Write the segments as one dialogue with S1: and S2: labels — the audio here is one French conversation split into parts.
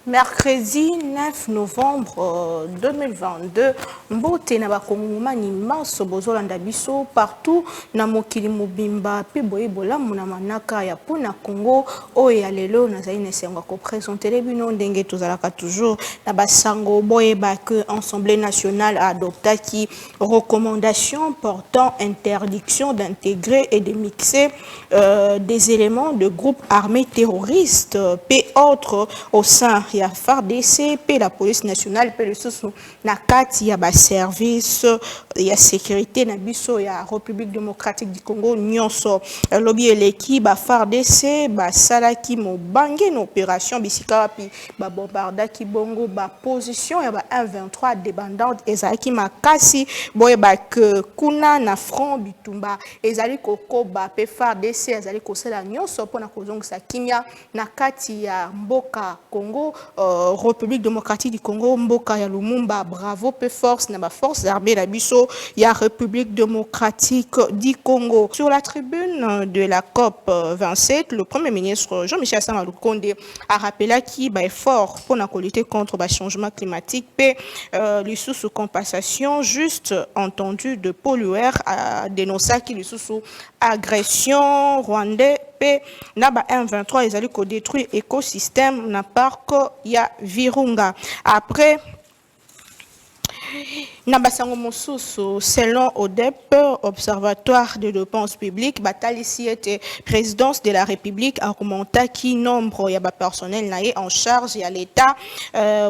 S1: Mercredi 9 novembre 2022, mbote na bakongomani maso bozolanda biso partout na mokili mobimba pe boye bolamu na manaka ya pona Congo oyo ya lelo nazali na esengo ko présenter bino ndenge tozalaka toujours na basango boye ba que Assemblée nationale adoptaki recommandation portant interdiction d'intégrer et de mixer des éléments de groupes armés terroristes et autres au sein ya FARDC pe la police nationale pe le sous na kati ya ba service ya sécurité na biso ya République démocratique du Congo nyonso lobby eleki ba FARDC ba salaki mobange na opération bisika wapi ba bombardaki bongo ba position ya ba M23 débandante ezalaki makasi boye ba que kuna na front bitumba ezali kokoba pe FARDC ezali kosala nyonso pona kozongisa kimia na kati ya mboka Congo République démocratique du Congo mboka ya Lumumba bravo pe force na ba forces armées la biso ya République démocratique du Congo. Sur la tribune de la COP 27, le Premier ministre Jean-Michel Sama Lukonde a rappelé qu'il est fort pour lutter contre le changement climatique et les sous compensation juste entendu de pollueurs à dénoncer qu'il sous agression rwandais pe na ba M23 ezali ko détruire écosystème na parc ya Virunga. Après Nabasango Mosusu, selon ODEP, Observatoire de dépenses publiques, Batali était présidence de la République, a remonté qui nombre y a personnel en charge et à l'État,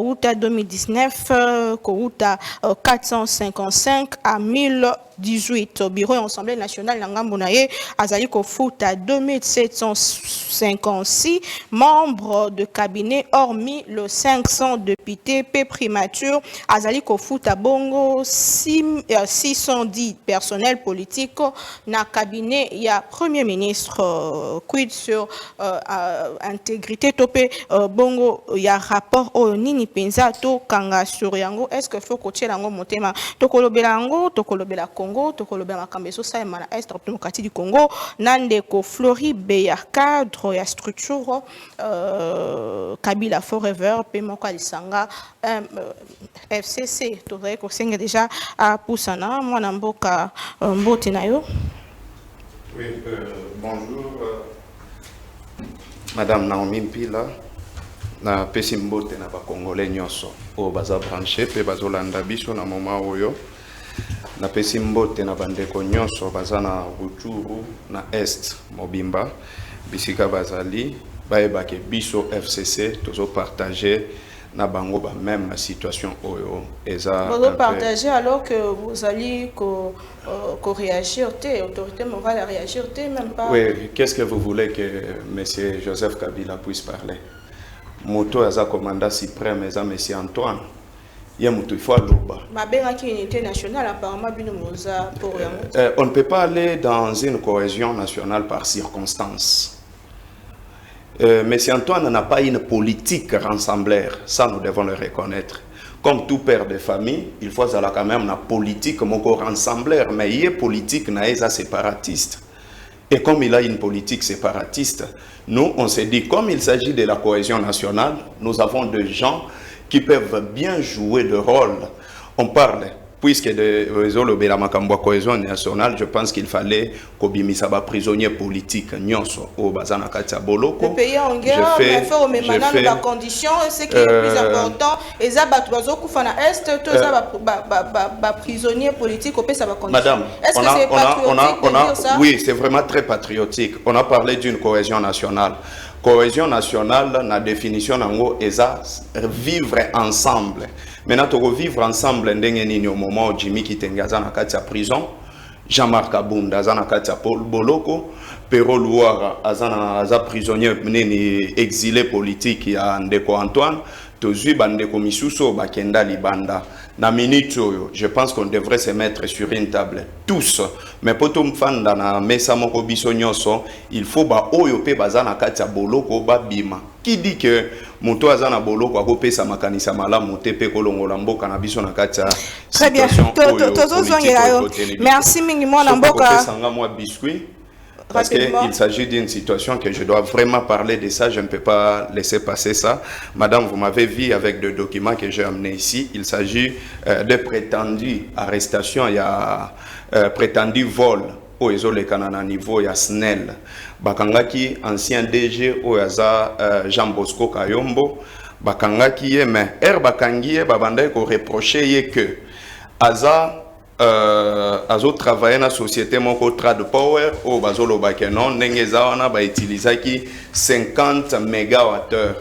S1: outa 2019, outa 455 à 1018 au bureau Assemblée nationale Nangambonaye, Azali Kofuta 2756 membres de cabinet, hormis le 500 députés, P primature, Azali Kofuta Bongo 610 personnels politiques na cabinet il y a premier ministre quid sur intégrité topé bongo il y a rapport au nini penza to kanga sur yango est-ce que faut coacher lango motema to kolobela yango to kolobela Congo to kolobela makambeso sa mana est démocratique du Congo nande ko Floride ya cadre ya structure Kabila Forever pe moko alisanga FCC to ko senga déjà à Poussana mwana mboka mbote na yo.
S2: Oui, bonjour Madame Naomi Mpila na pesi mbote na ba congolais nyonso o baza branché pe bazolanda biso na moment oyo na pesi mbote na bandeko nyonso baza na Rutshuru na Est Mobimba bisika bazali baebake biso FCC tozo partager na bango ba même situation oyo eza
S1: vous partagez alors que vous allez réagir autorité morale à réagir même pas.
S2: Oui, qu'est-ce que vous voulez que monsieur Joseph Kabila puisse parler? Moto eza commandant suprême eza monsieur Antoine il faut
S1: unité nationale apparemment pour
S2: on ne peut pas aller dans une cohésion nationale par circonstance. Monsieur Antoine n'a pas une politique rassembleur, ça nous devons le reconnaître. Comme tout père de famille, il faut avoir quand même une politique rassembleur, mais il y a politique séparatiste. Et comme il a une politique séparatiste, nous on s'est dit, comme il s'agit de la cohésion nationale, nous avons des gens qui peuvent bien jouer de rôle. On parle. Puisque de la cohésion nationale, je pense qu'il fallait qu'Obimisa ba prisonnier politique nyonso au bazana katia boloko.
S1: Le pays en guerre, mais faire au même la condition, ce qui est plus important, et ça bat bazo kufana est, tout ça ba prisonnier politique au pays ça va condition.
S2: Madame, est-ce que c'est patriotique de dire ça? Oui, c'est vraiment très patriotique. On a parlé d'une cohésion nationale. Cohésion nationale, la définition nango eza vivre ensemble. Maintenant, tu vivre ensemble au moment où Jimmy Kitenga est en prison, Jean-Marc Abunda est en Paul Boloko, Pero Louara, aza prisonnier exilé politique ya Ndeko Antoine, tozui bandeko misuso bakenda libanda. Na minute je pense qu'on devrait se mettre sur une table tous. Mais pour tout mfanda na mesa moko biso nyonso, il faut ba oyo pe bazana kati ya boloko ba bima. Qui dit que moto azana boloko akopesa makanisa malamu te pe kolongola mboka na biso na kati ya situation oyo.
S1: Merci mingi mwana mboka.
S2: Sanga moi biscuit. Parce qu'il s'agit d'une situation que je dois vraiment parler de ça, je ne peux pas laisser passer ça. Madame, vous m'avez vu avec des documents que j'ai amenés ici. Il s'agit de prétendues arrestations, il y a prétendu vol au Ezole Kanana niveau, il y a SNEL. Bakangaki, ancien DG, au Jean Bosco Kayombo. Bakangaki, mais Bakangi, Babandai, ko reproché que Aza. Azo travailler na société moko trad power au bazolo bakeno nengeza wana ba utilisaki 50 mégawattheures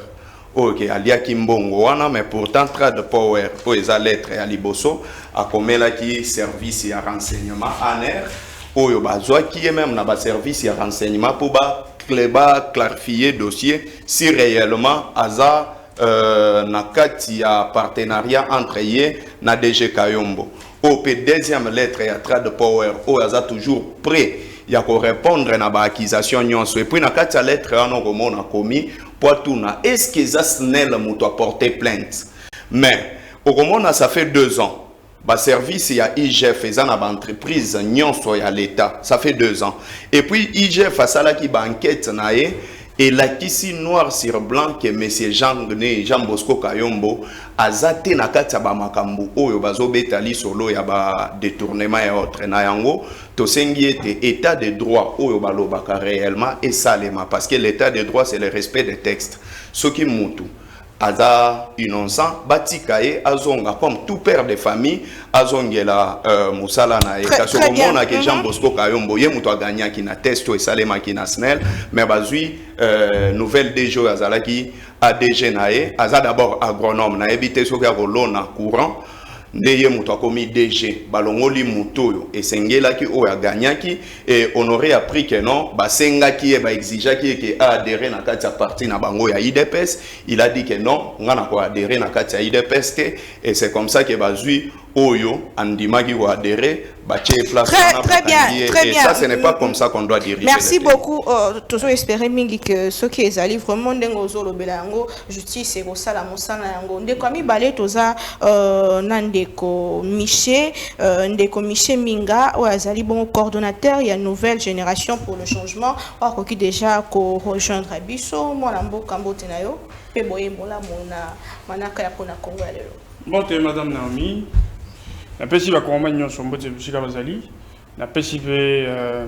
S2: OK aliaki mbongo wana mais pourtant trad power po eza lettre ya liboso akomela ki service ya renseignement ANR oyo bazwaki même na ba service ya renseignement pour ba clarifier dossier si réellement aza na kati ya partenariat entre ye na DG Kayombo. Au deuxième lettre ya trad power o aza toujours prêt ya ko répondre na ba accusation nyonso et puis na kati ya lettre ano komona komi poatuna est-ce que za SNEL muto a porté plainte mais au komona ça fait 2 ans ba service ya IGF eza na ba entreprise nyonso ya l'état ça fait 2 ans et puis IGF asala ki ba enquête na ye et la kisi noir sur blanc que monsieur Jean Bosco Kayombo azate na kati ba makambu oyo bazobetali solo ya ba détournement et autres na yango to sengi ete état de droit oyo balobaka réellement et salema parce que l'état de droit c'est le respect des textes soki mutu aza innocent batikaye azonga comme tout père de famille azongela musala na ekaso komona ke Jean Bosco Kayombo ye muto aganyaki na testo et salema ki na SNEL mais bazui nouvelle DG azalaki ADG nae aza d'abord agronome na ebité soki akolona courant ndeye muto akomi DG balongoli mutoyo esengelaki oyo aganyaki et honoré appris que non basengaki e ba exigeaki que adhérer na kati ya parti na bango ya IDPS il a dit que non ngana ko adhérer na kati ya IDPS et c'est comme ça que bazui oyo andimaki ko adhérer
S1: très bien.
S2: Ça, ce n'est pas comme ça qu'on doit diriger.
S1: Merci beaucoup. Toujours espérer mingi que ce qui est allé vraiment dengozo lo belango justice et sala mosana yango ndeko mi balé toza nandeko Miché ndeko Miché Minga ou azali bon coordonnateur il y a nouvelle génération pour le changement or qui déjà ko rejoindre biso mwana mboka mbote nayo pe boye mola mona manaka ya pona Congo ya lelo.
S3: Bonte madame Naomi. La PSI va accompagner nos sombotes de Chika Bazali. La PSI va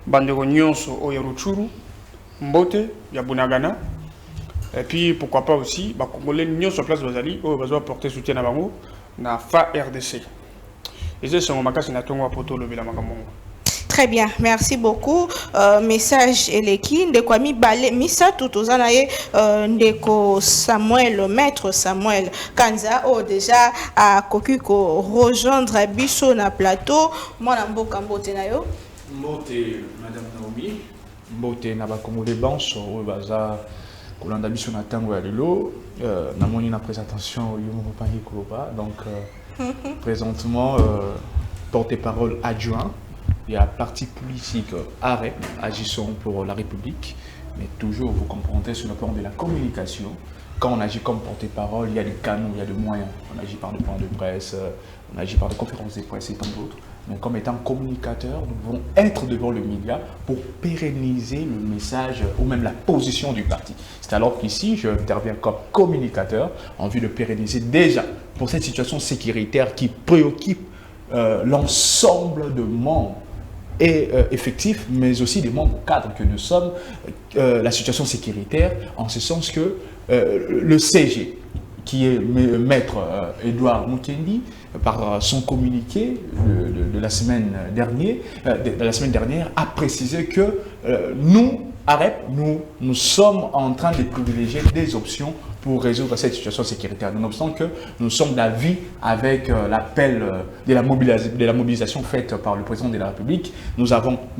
S3: bandero nyonso o Yaruchuru, Mbote, Yabunagana. Et puis pourquoi pas aussi, bah Congolais nyonso place Bazali, o besoin porter soutien à Bango, na fa RDC. Et c'est son makas na tongo poto le Belamagambo.
S1: Très bien, merci beaucoup. Message eleki ndeko mi balé misa tout aux anaye ndeko Samuel, le maître Samuel Kanza oh déjà à kokiko rejoindre biso na plateau mwana mboka mbote na yo.
S4: Mbote madame Naomi, mbote na ba Congolais banso o baza kolanda biso na tango ya lelo na moni na présentation yo mo pangi koloba donc présentement porte-parole adjoint. Il y a parti politique AREP, agissons pour la République, mais toujours, vous comprendrez, sur le plan de la communication, quand on agit comme porte-parole, il y a des canaux, il y a des moyens. On agit par des points de presse, on agit par des conférences de presse et tant d'autres. Mais comme étant communicateur, nous devons être devant le média pour pérenniser le message ou même la position du parti. C'est alors qu'ici, je interviens comme communicateur en vue de pérenniser déjà pour cette situation sécuritaire qui préoccupe l'ensemble de membres et effectifs, mais aussi des membres cadres que nous sommes, la situation sécuritaire, en ce sens que le CG, qui est maître Edouard Mukendi, par son communiqué de la semaine dernière, a précisé que nous, AREP, nous sommes en train de privilégier des options pour résoudre cette situation sécuritaire. Nonobstant que nous sommes d'avis avec l'appel de la mobilisation faite par le président de la République, nous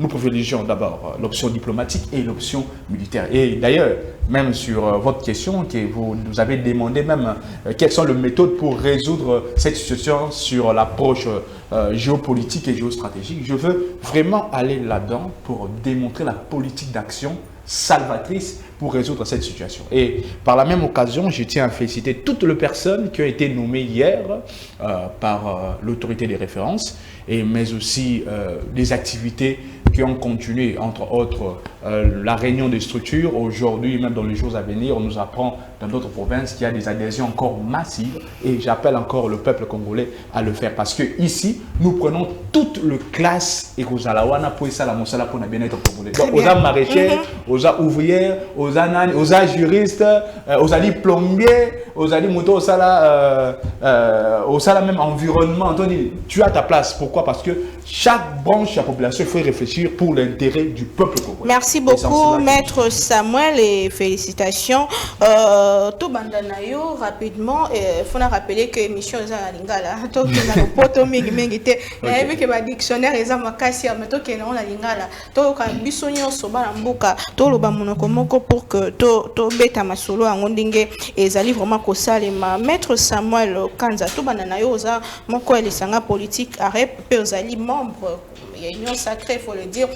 S4: privilégions d'abord l'option diplomatique et l'option militaire. Et d'ailleurs, même sur votre question, que vous nous avez demandé même quelles sont les méthodes pour résoudre cette situation sur l'approche géopolitique et géostratégique, je veux vraiment aller là-dedans pour démontrer la politique d'action salvatrice pour résoudre cette situation. Et par la même occasion, je tiens à féliciter toutes les personnes qui ont été nommées hier par l'autorité des références, mais aussi des activités qui ont continué, entre autres la réunion des structures. Aujourd'hui, même dans les jours à venir, on nous apprend dans d'autres provinces qu'il y a des adhésions encore massives, et j'appelle encore le peuple congolais à le faire, parce que ici, nous prenons toute le classe et aux alawana pour ça la monsala pour la bien-être congolais. Donc, aux âmes maraîchers, aux ouvrières, aux ananes, aux juristes, aux alliés plombiers, aux alliés motos, au sala même environnement. Anthony, tu as ta place. Pourquoi? Parce que chaque branche de la population, il faut réfléchir pour l'intérêt du peuple congolais.
S1: Merci beaucoup, Maître Samuel, et félicitations. Tout bandanayo rapidement, il faut rappeler que l'émission est à Lingala. Donc, il y a un poteau mingimingité. Il y a un dictionnaire, il y a un makassi, mais tout est à Lingala. Donc, il y a un bisonnion soba mbuka. Tout le bamonokomoko pour que tout beta masolo à Ngondingue et zali vraiment ko salema. Maître Samuel Kanza, tout bandanayo oza moko elisanga politique arep pe ozali membre réunion sacrée, il faut le dire.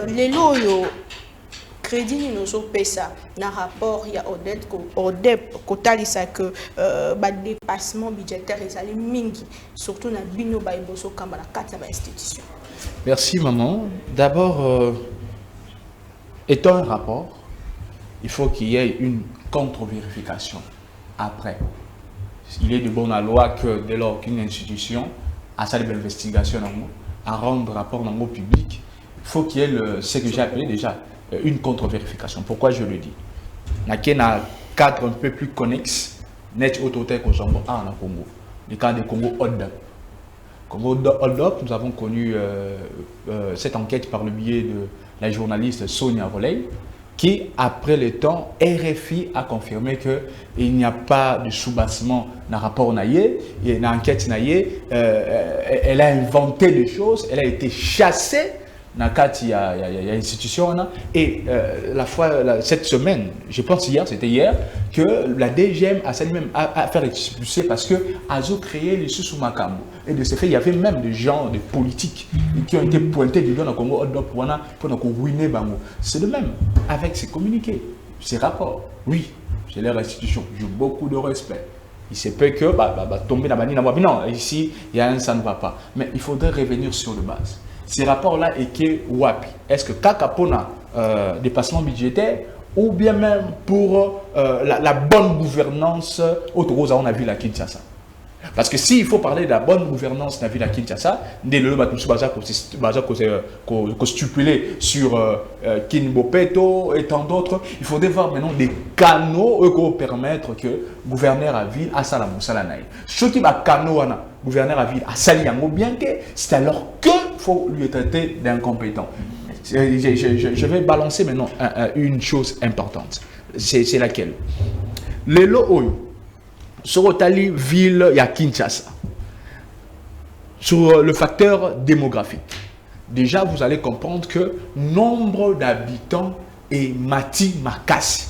S1: Les loyaux crédit nous pesa na rapport il y a ODEP kotalisa que dépassement budgétaire ezali mingi surtout na bino ba iboso kamba na kati ya institution.
S4: Merci maman. D'abord étant un rapport, il faut qu'il y ait une contre-vérification après. Il est de bonne loi que dès lors qu'une institution a sa investigation à rendre rapport dans le public, il faut qu'il y ait ce que j'ai appelé déjà une contre-vérification. Pourquoi je le dis? Il y a un cadre un peu plus connexe, net autorité qu'au Congo, le cas de Congo Hold-up. Congo Hold-up, nous avons connu cette enquête par le biais de la journaliste Sonia Roley, qui, après le temps, RFI a confirmé qu'il n'y a pas de sous-bassement dans le rapport Naye, et dans l'enquête Naye, elle a inventé des choses, elle a été chassée dans il y a institution, et cette semaine, je pense hier, c'était hier, que la DGM a même à faire expulser parce que Azo créé les sous Makambo. Et de ce fait, il y avait même des gens, des politiques qui ont été pointés du doigt dans le Congo pour ruiner Bango. C'est le même avec ces communiqués, ces rapports. Oui, j'ai leur institution, j'ai beaucoup de respect. Il se peut que tomber dans la non, ici, il y a un ça ne va pas. Mais il faudrait revenir sur le base. Ces rapports-là, wapi? Est-ce que Kakapona, dépassement budgétaire, ou bien même pour la bonne gouvernance au Togo, on a vu la Kinshasa? Parce que s'il faut parler de la bonne gouvernance dans la ville à Kinshasa, dès le stipulé sur Kinbopeto et tant d'autres, il faudrait voir maintenant des canaux pour permettre que le gouverneur à ville a Salamou Salanaï. Ce qui va canaux gouverneur à ville à Saliango, bien que c'est alors qu'il faut lui traiter d'incompétent. Je vais balancer maintenant une chose importante. C'est laquelle? Les lots sur la ville de Kinshasa, sur le facteur démographique. Déjà, vous allez comprendre que nombre d'habitants est mati makasi.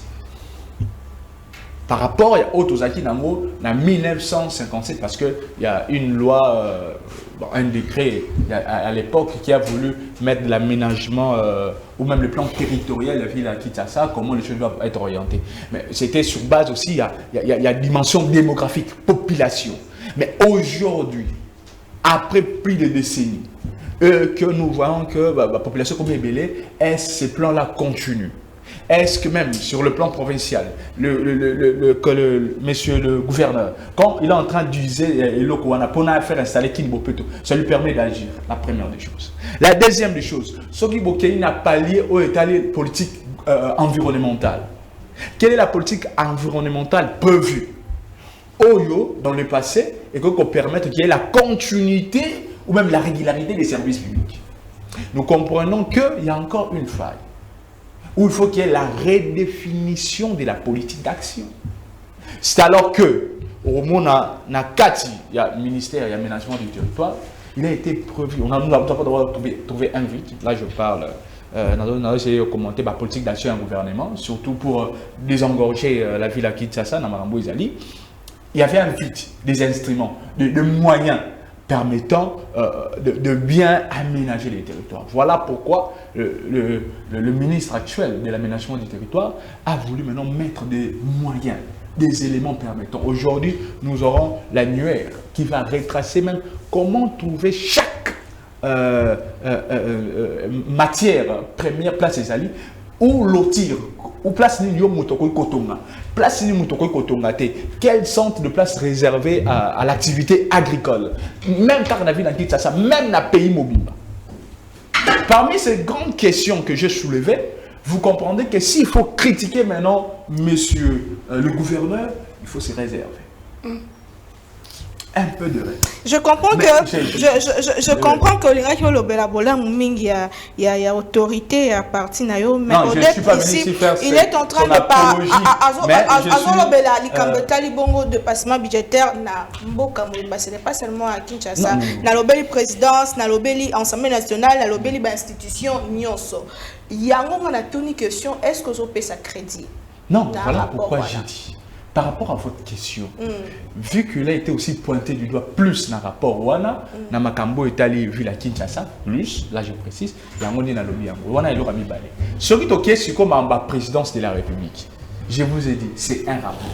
S4: Par rapport à Otozaki Nango, en 1957, parce qu'il y a une loi, un décret à l'époque qui a voulu mettre l'aménagement ou même le plan territorial de la ville à Kinshasa, comment les choses doivent être orientées. Mais c'était sur base aussi, il y a dimension démographique, population. Mais aujourd'hui, après plus de décennies, que nous voyons que la population comme Ebélé, est-ce que ce plan-là continue? Est-ce que même sur le plan provincial, monsieur le gouverneur, quand il est en train d'utiliser l'Okouana pour faire installer Kinbopeto, ça lui permet d'agir, la première des choses. La deuxième des choses, Soki Bokei n'a pas lié au état politique environnementale. Quelle est la politique environnementale prévue Oyo dans le passé et qu'on permette qu'il y ait la continuité ou même la régularité des services publics? Nous comprenons qu'il y a encore une faille, où il faut qu'il y ait la redéfinition de la politique d'action. C'est alors que, au moment il y a le ministère, il y a l'aménagement du territoire, il a été prévu, nous n'avons pas trouvé un vide, là je parle, nous avons essayé de commenter la politique d'action du gouvernement, surtout pour désengorger la ville à Kinshasa, dans Marambo Izali. Il y avait un vide des instruments, de moyens permettant de bien aménager les territoires. Voilà pourquoi le ministre actuel de l'aménagement du territoire a voulu maintenant mettre des moyens, des éléments permettant. Aujourd'hui, nous aurons l'annuaire qui va retracer même comment trouver chaque matière première place des alliés, ou lotir, ou place Nino Motoko Kotonga. Place Nino Motoko Kotonga, quel centre de place réservé à l'activité agricole. Même car on a vu dans Kinshasa, même dans le pays mobile. Parmi ces grandes questions que j'ai soulevées, vous comprenez que s'il faut critiquer maintenant monsieur le gouverneur, il faut se réserver. Un peu de règle.
S1: Je comprends que je comprends que les gens il y a autorité à partir de mais
S4: non, ici,
S1: il est en train de parler de passement budgétaire ce n'est pas seulement à Kinshasa na lobeli présidence na lobeli Assemblée nationale na lobeli institution nyonso yango on a une question est-ce que vous payez ça crédit
S4: non voilà pourquoi j'ai dit. Par rapport à votre question, vu qu'il a été aussi pointé du doigt plus dans le rapport Wana, dans Makambo Italie, vu la Kinshasa, plus, là je précise, il y a un monde dans le lobby. Wana est l'orami balé. Ce qui est ok, c'est comme en bas présidence de la République. Je vous ai dit, c'est un rapport.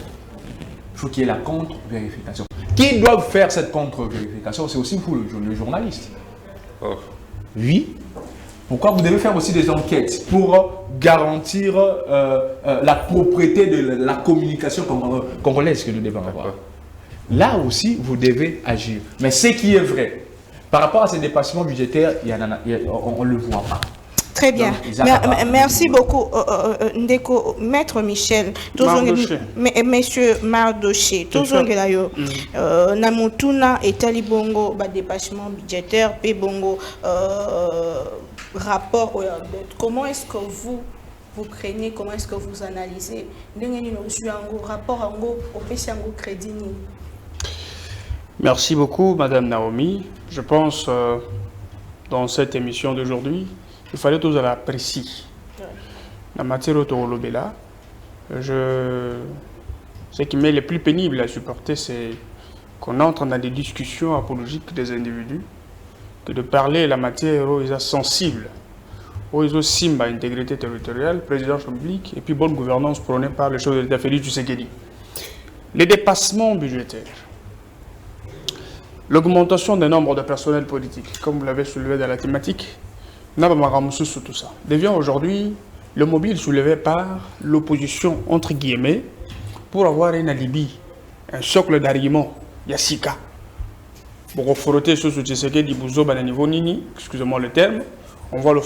S4: Il faut qu'il y ait la contre-vérification. Qui doit faire cette contre-vérification? C'est aussi vous, le journaliste.
S2: Oh.
S4: Oui. Pourquoi vous devez faire aussi des enquêtes pour garantir la propriété de la communication congolaise que nous devons avoir. Là aussi, vous devez agir. Mais ce qui est vrai, par rapport à ces dépassements budgétaires, on ne le voit pas.
S1: Très bien. Merci beaucoup, Ndeko. Maître Michel, Monsieur Mardoché, Namutuna et Talibongo, dépassement budgétaire, Pébongo, rapport. Comment est-ce que vous craignez, comment est-ce que vous analysez rapport au crédit?
S3: Merci beaucoup, Madame Naomi. Je pense, dans cette émission d'aujourd'hui, il fallait tous aller précis. La matière autolobéla, ce qui m'est le plus pénible à supporter, c'est qu'on entre dans des discussions apologiques des individus, que de parler la matière où ils sont sensibles, où ils ont simba intégrité territoriale, présidence publique, et puis bonne gouvernance prônée par le chef de l'État Félix Tshisekedi. Les dépassements budgétaires, l'augmentation du nombre de personnels politiques, comme vous l'avez soulevé dans la thématique, n'a pas sur tout ça. Devient aujourd'hui le mobile soulevé par l'opposition, entre guillemets, pour avoir un alibi, un socle d'argument, Yassika. Pour frotter sur ce Tshisekedi Bouzo à niveau Nini, excusez-moi le terme, on voit le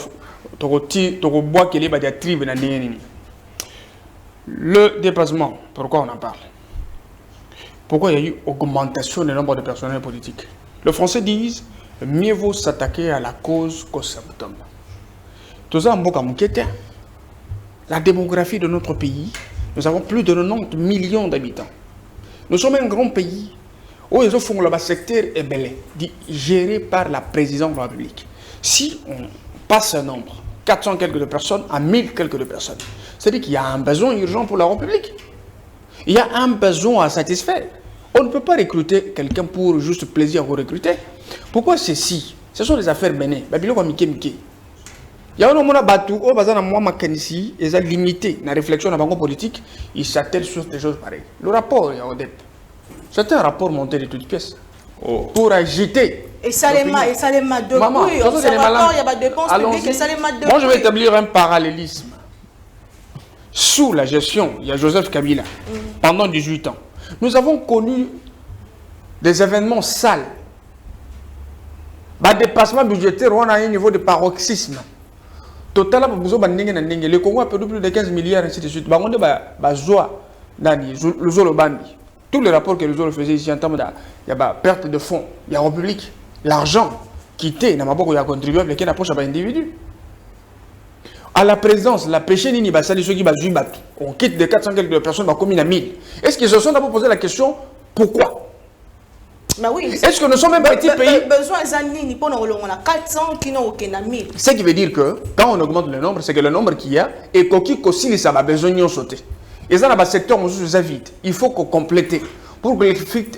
S3: bois qui est la diatribe dans Nini. Le dépassement, pourquoi on en parle? Pourquoi il y a eu augmentation du nombre de personnels politiques? Les Français disent mieux vaut s'attaquer à la cause qu'au symptôme. Tout ça, la démographie de notre pays, nous avons plus de 90 millions d'habitants. Nous sommes un grand pays où le secteur est belé, géré par la présidence de la République. Si on passe un nombre, 400 quelques de personnes à 1000 quelques de personnes, c'est-à-dire qu'il y a un besoin urgent pour la République. Il y a un besoin à satisfaire. On ne peut pas recruter quelqu'un pour juste plaisir à vous recruter. Pourquoi ceci? Ce sont des affaires bénées. Il y a un homme qui est limité dans la réflexion dans la politique, il s'attelle sur des choses pareilles. Le rapport, c'est un rapport monté de toutes pièces pour agiter.
S1: Et ça les m'a de
S3: Maman,
S1: il y a des dépenses publiques et ça les m'a de
S3: moi, je vais établir un parallélisme. Sous la gestion, il y a Joseph Kabila, pendant 18 ans. Nous avons connu des événements sales. Dépassement budgétaire, on a un niveau de paroxysme. Total, le Congo a perdu plus de 15 milliards, ainsi de suite. Tous les rapports que les autres faisaient ici en termes de perte de fonds, il y a République, l'argent quitté, il y a contribuable qui approche à l'individu. À la présidence, la péché nini basali ceux qui basent battu. On quitte de 400 quelques personnes, bah commis à 1000. Est-ce qu'ils se sont d'abord posé la question pourquoi?
S1: Bah oui.
S3: Est-ce que nous sommes un petit pays?
S1: Besoin de pour on a 400 qui n'ont aucun 1000.
S3: Ce qui veut dire que quand on augmente le nombre, c'est que le nombre qu'il y a et qu'il ça va besoin de sauter. Et ça, dans le secteur, on se vite. Il faut qu'on complète pour que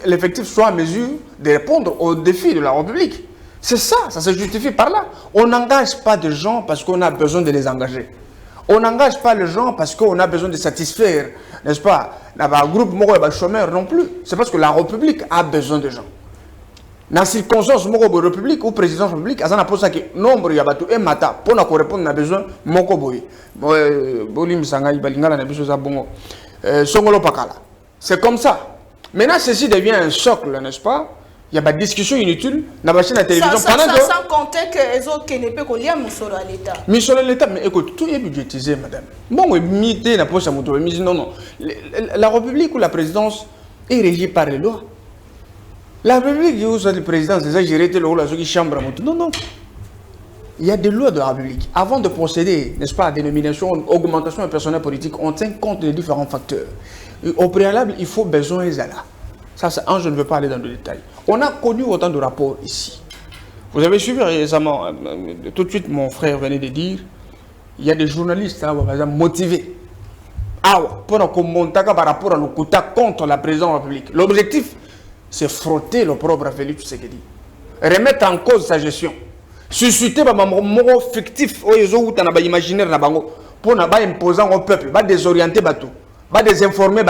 S3: l'effectif soit en mesure de répondre aux défis de la République. C'est ça, ça se justifie par là. On n'engage pas de gens parce qu'on a besoin de les engager. On n'engage pas les gens parce qu'on a besoin de satisfaire, n'est-ce pas, un groupe de chômeurs non plus. C'est parce que la République a besoin de gens. Dans la circonstance de la République ou président de la République, il y a un nombre de gens et mata pour répondre à besoin c'est comme ça. Maintenant, ceci devient un socle, n'est-ce pas? Il y a des discussions inutiles dans la chaîne de télévision.
S1: Sans compter que les autres qui ne peuvent pas lire Moussolo à l'État.
S3: Moussolo à l'État, mais écoute, tout est budgétisé, madame. Bon, non. La République ou la présidence est régie par les lois. La République où la présidence, c'est ça, gérer le rôle de la chambre. Non, non. Il y a des lois de la République. Avant de procéder, n'est-ce pas, à des nominations, augmentation du personnel politique, on tient compte des différents facteurs. Au préalable, il faut besoin et là. Ça, c'est un, je ne veux pas aller dans le détail. On a connu autant de rapports ici. Vous avez suivi récemment, tout de suite, mon frère venait de dire, il y a des journalistes motivés. Pour qu'on monte par rapport à l'Okuta contre la présidence de la République. L'objectif, c'est frotter le propre Félix Tshisekedi. Remettre en cause sa gestion. Susciter un moment fictif, imaginaire, pour imposer au peuple, désorienter, désinformer.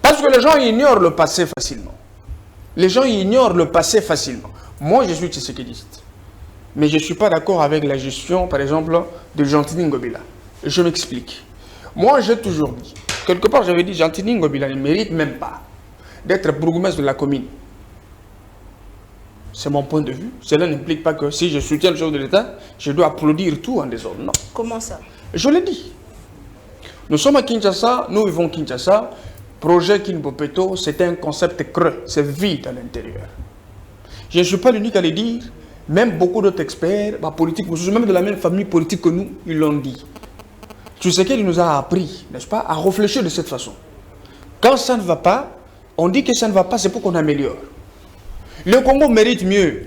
S3: Parce que les gens ignorent le passé facilement. Les gens ignorent le passé facilement. Moi, je suis tshisekidiste. Mais je ne suis pas d'accord avec la gestion, par exemple, de Gentini Ngobila. Je m'explique. Moi, j'ai toujours dit, quelque part, j'avais dit, Gentini Ngobila ne mérite même pas d'être bourgmestre de la commune. C'est mon point de vue. Cela n'implique pas que si je soutiens le chef de l'État, je dois applaudir tout en désordre. Non.
S1: Comment ça?
S3: Je l'ai dit. Nous sommes à Kinshasa, nous vivons Kinshasa. Projet Kinbopeto, c'est un concept creux, c'est vide à l'intérieur. Je ne suis pas l'unique à le dire, même beaucoup d'autres experts, politiques, même de la même famille politique que nous, ils l'ont dit. Tout ce qu'il nous a appris, n'est-ce pas, à réfléchir de cette façon. Quand ça ne va pas, on dit que ça ne va pas, c'est pour qu'on améliore. Le Congo mérite mieux.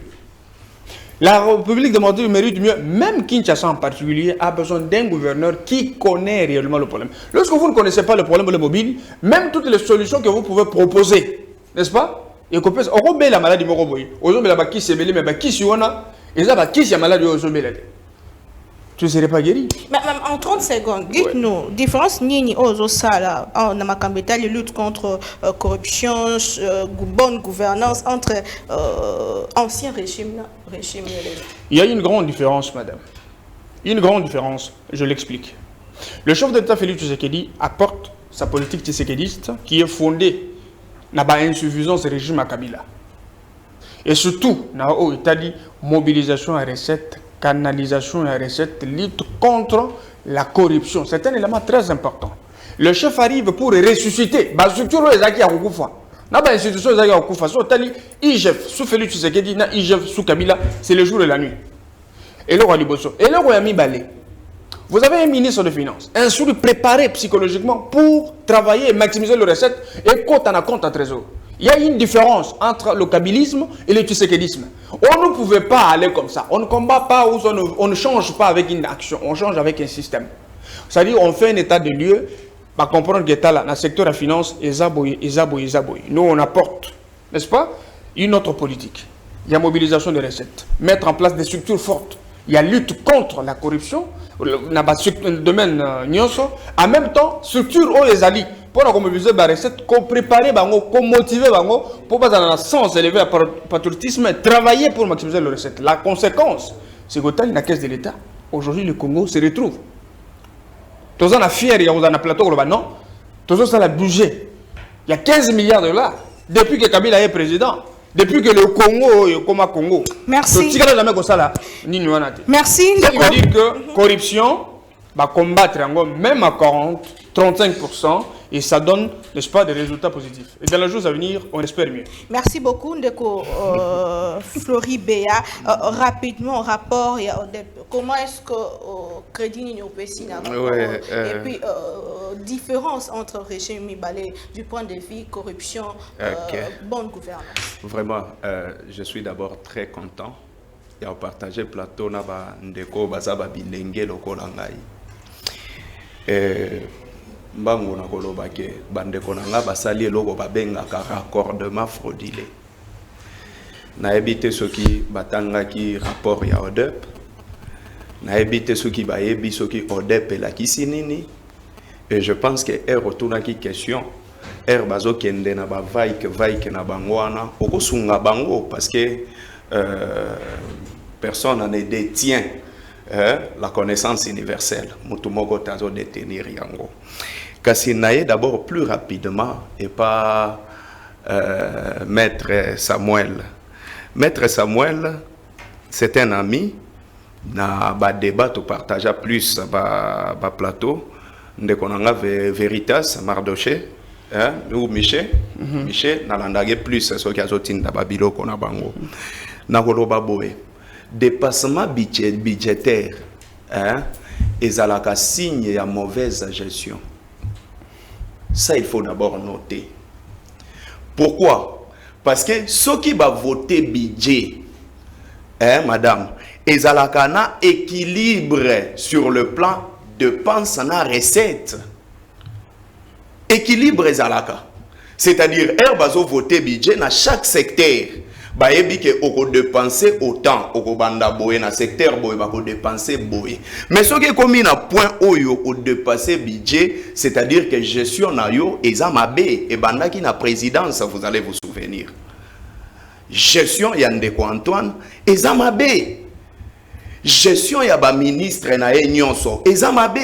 S3: La République démocratique mérite mieux. Même Kinshasa en particulier a besoin d'un gouverneur qui connaît réellement le problème. Lorsque vous ne connaissez pas le problème de mobile, même toutes les solutions que vous pouvez proposer, n'est-ce pas? Et qu'on peut remettre la maladie moroboy. Aujourd'hui, la qui s'est mêlée, mais qui s'y on a, et ça, qui s'y maladie aujourd'hui. Tu ne serais pas guéri.
S1: Mais en 30 secondes, dites-nous, différence ni aux sala, on a ma lutte contre corruption, bonne gouvernance entre anciens régimes.
S3: Il y a une grande différence, madame. Une grande différence, je l'explique. Le chef d'État Félix Tshisekedi apporte sa politique tshisekediste qui est fondée sur l'insuffisance du régime à Kabila. Et surtout, il a dit mobilisation à recettes, canalisation et recette, lutte contre la corruption. C'est un élément très important. Le chef arrive pour ressusciter. La structure est à Kufa. La institution est à Kufa. IGF, sous Félix Tshisekedi, IGF, sous Kabila, c'est le jour et la nuit. Et le roi Liboso. Et le roi Balé. Vous avez un ministre de Finances, un sourd préparé psychologiquement pour travailler et maximiser les recettes et compte à trésor. Il y a une différence entre le kabilisme et le tshisekedisme. On ne pouvait pas aller comme ça. On ne combat pas ou on ne change pas avec une action. On change avec un système. C'est-à-dire on fait un état de lieu, pour comprendre que dans le secteur de la finance, nous on apporte, n'est-ce pas, une autre politique. Il y a mobilisation des recettes. Mettre en place des structures fortes. Il y a lutte contre la corruption, dans le domaine nyonso. En même temps, structure où les alliés. Pour mobiliser les recettes, qu'on prépare, qu'on motive, pour pas dans le sens élevé à patriotisme, travailler pour maximiser les recettes. La conséquence, c'est que dans la caisse de l'État, aujourd'hui le Congo se retrouve. Tous on a fier, il y a un plateau, non. Tous on a budget. Il y a 15 milliards de dollars depuis que Kabila est président. Depuis que le Congo est comme Congo.
S1: Merci.
S3: Merci. Ça veut dire que corruption va combattre même à 40, 35%. et ça donne, n'est-ce pas, des résultats positifs. Et dans les jours à venir, on espère mieux.
S1: Merci beaucoup, Ndeko Flori Béa. Rapidement, rapport, comment est-ce que Crédit Nino Pessina et puis différence entre régime Mibalé du point de vue corruption, bonne gouvernance.
S2: Vraiment, je suis d'abord très content et à partager le plateau na ba ndeko bazaba bilenge lokola ngai. Mbango na koloba ke bandeko na nga basali eloko babengaka raccordement fraudulé. Na ebite soki batangaki rapport ya ODEP, na ebite soki bayebi soki ODEP elakisi nini, et je pense que retournaki question bazo kende na ba vaike na bangwana okosunga bango parce que personne n'en détient la connaissance universelle. Mutumoko tazo détenir yango. Kasi naye d'abord plus rapidement et pas Maître Samuel. Maître Samuel, c'est un ami. Na ba débat to partager plus ba plateau. Ndekonanga Veritas Mardoché, ou Michel, Michel nalandage plus ce qui a zotinda babilo kona bango. Na koloba boé. Dépassement budgétaire, et à la signe de mauvaise gestion. Ça, il faut d'abord noter. Pourquoi? Parce que ceux qui vont voter budget, madame, et à la équilibre sur le plan de dépenses na recette. Équilibre et à la c'est-à-dire, bazo voter budget dans chaque secteur. Bayebi ke oko dépenser autant oko banda boye na secteur boye bako dépenser boye mais ce qui est commis na point oyo oko dépasser budget, c'est-à-dire que gestion na yo eza mabe et banda ki na présidence, vous allez vous souvenir gestion ya Ndeko Antoine eza mabe, gestion ya ba ministre na ye nyonso eza mabe.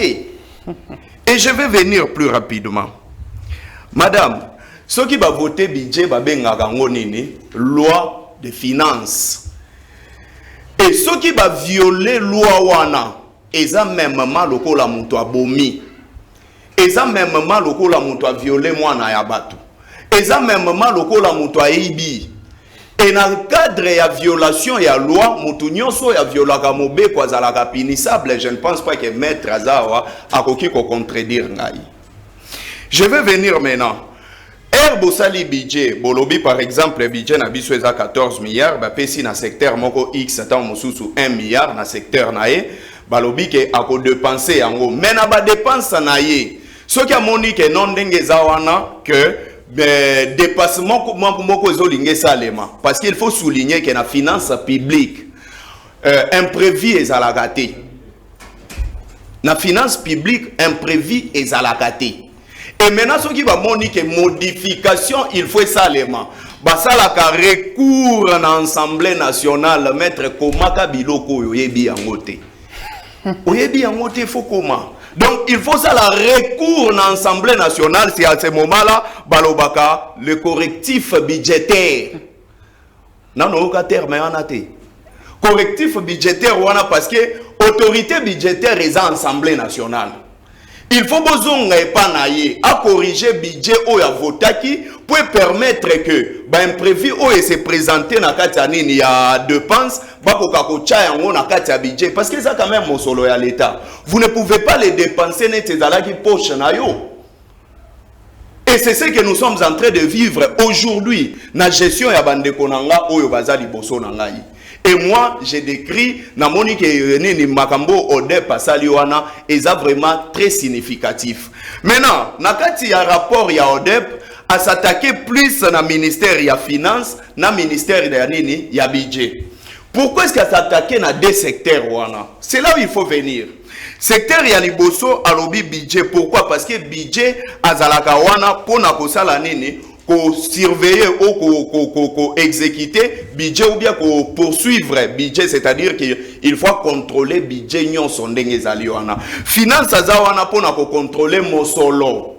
S2: Et je vais venir plus rapidement, madame. Ceux qui va voter budget va loi de finances. Et ceux qui va violer loi wana, ils ont même mal au la muto abomi. Ils ont même mal au la muto a violé moi na yabatu. Ils ont même mal au la muto a ibi. Et dans le cadre de la violation de la loi, mutu nyonso ya violaka mobe kwa zalaka punissable. Je ne pense pas que maître Azawa a koki ko contredire ngai. Je vais venir maintenant. Bosali budget, bolobi par exemple, le budget na biso eza 14 milliards, ba pesi na secteur moko X tant mosusu 1 milliard na secteur nae, balobi ke ako dépenser yango. Mais na ba dépense nae, ce qui a moni ke non ndenge zawana que dépassement moko ezolinge salema parce qu'il faut souligner que na finance publique imprévu ezalaka te. Na finance publique imprévu ezalaka te. Et maintenant, ce qui va montrer que modification, il faut seulement. Ça la recours en Assemblée nationale, mettre Komaka Biloko, Oyebi Angote. Oyebi Angote, il faut comment? Donc, il faut ça la recours en Assemblée nationale, c'est à ce moment-là, Balobaka, le correctif budgétaire. Non, non, aucun terme, on a été. Correctif budgétaire, on a parce que autorité budgétaire est en Assemblée nationale. Il faut à corriger le budget ou à votaki pour permettre que imprévu ou se présenter dans il y a dépenses budget parce que ça quand même mon solo à l'état. Vous ne pouvez pas les dépenser dans la poche na yo. Et c'est ce que nous sommes en train de vivre aujourd'hui na gestion ya bande konanga oyo bazali boso nangai. Et moi, j'ai décrit, Namoni ni Makambo ODEP pasali wana, et ça vraiment très significatif. Maintenant, nakati ya rapport ya ODEP, à s'attaquer plus na ministère ya finance, na ministère ya nini, ya budget. Pourquoi est-ce qu'à s'attaquer na deux secteurs wana? C'est là où il faut venir. Secteur ya liboso alobi budget. Pourquoi? Parce que budget azalaka wana pona kosala nini? Pour surveiller ou exécuter budget ou bien pour poursuivre budget, c'est-à-dire qu'il faut contrôler budget nyon sondenge zaliwana. Finance azawana pour contrôler mon solo.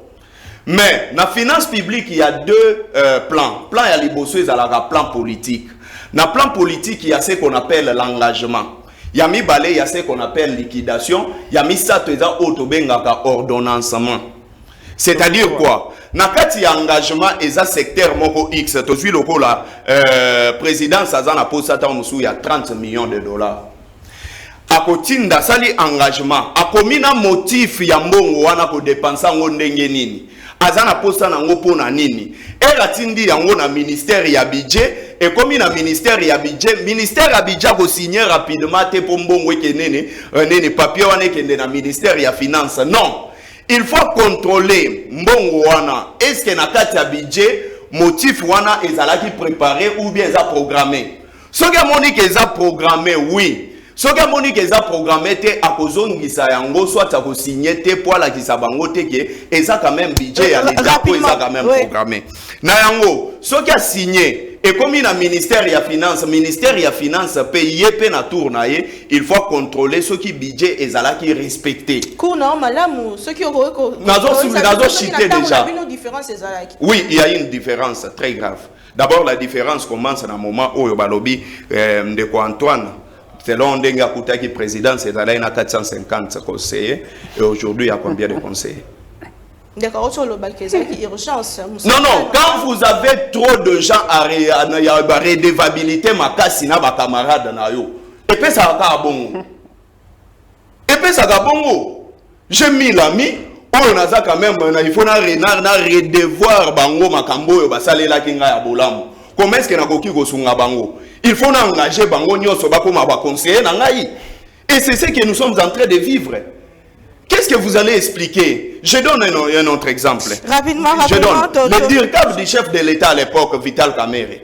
S2: Mais na finance publique il y a deux plans. Plan ya liboso ezalaka plan politique. Na plan politique il y a ce qu'on appelle l'engagement. Il y a mi balé, il y a ce qu'on appelle liquidation. Il y a mi sato eza otobengaka ordonnancement. C'est-à-dire quoi? Nakati engagement et ça secteur moko X, to suis loko la présidence azana posata onusu ya 30 millions de dollars. Akotinda sali engagement, akomina motif ya mbongo wana ko dépenser ngo ndenge nini. Azana posta na ngo pona nini. Ela tindi yango na ministère ya budget et comme na ministère ya budget, ministère ya budget ko signer rapidement te po mbongo ekenene, nene papier wana ekende na ministère ya finance. Non. Il faut contrôler mbongo wana. Est-ce que na kati ya budget motif wana ezalaki préparé ou bien eza programmé? Soki monique eza programmé, oui. Soki monique eza programmé te akozongisa yango soit akosigner te pour la kisabango te ke eza quand même budget ya l'état pour eza quand même programmé. Na yango soki a signé et comme il a ministère ya finance paye pe na tour na ye, il faut contrôler ce qui budget ezala qui respecté.
S1: Kuna malamu ce qui
S2: nazo citer déjà. Oui, il y a une différence très grave. D'abord la différence commence dans le moment où balobi ndeko Antoine selon Ndenga Koutaki président c'est là il y a 450 conseillers et aujourd'hui il y a combien de conseillers?
S1: D'accord, sur le bac, urgence.
S2: Non, non, quand vous avez trop de gens à redevabilité, ma cassina, ma camarade, et puis ça va bon. Et puis ça va bon. J'ai mis l'ami, on a quand même, il faut redevoir bango, ma cambo, basale la kinga ya bolam. Comment est-ce que na koki gosunga bango? Il faut engager bango nyoso bako ma conseiller na ngai. Et c'est ce que nous sommes en train de vivre. Qu'est-ce que vous allez expliquer? Je donne un autre exemple.
S1: Rapidement,
S2: je donne. Le directeur du chef de l'État à l'époque, Vital Kamerhe,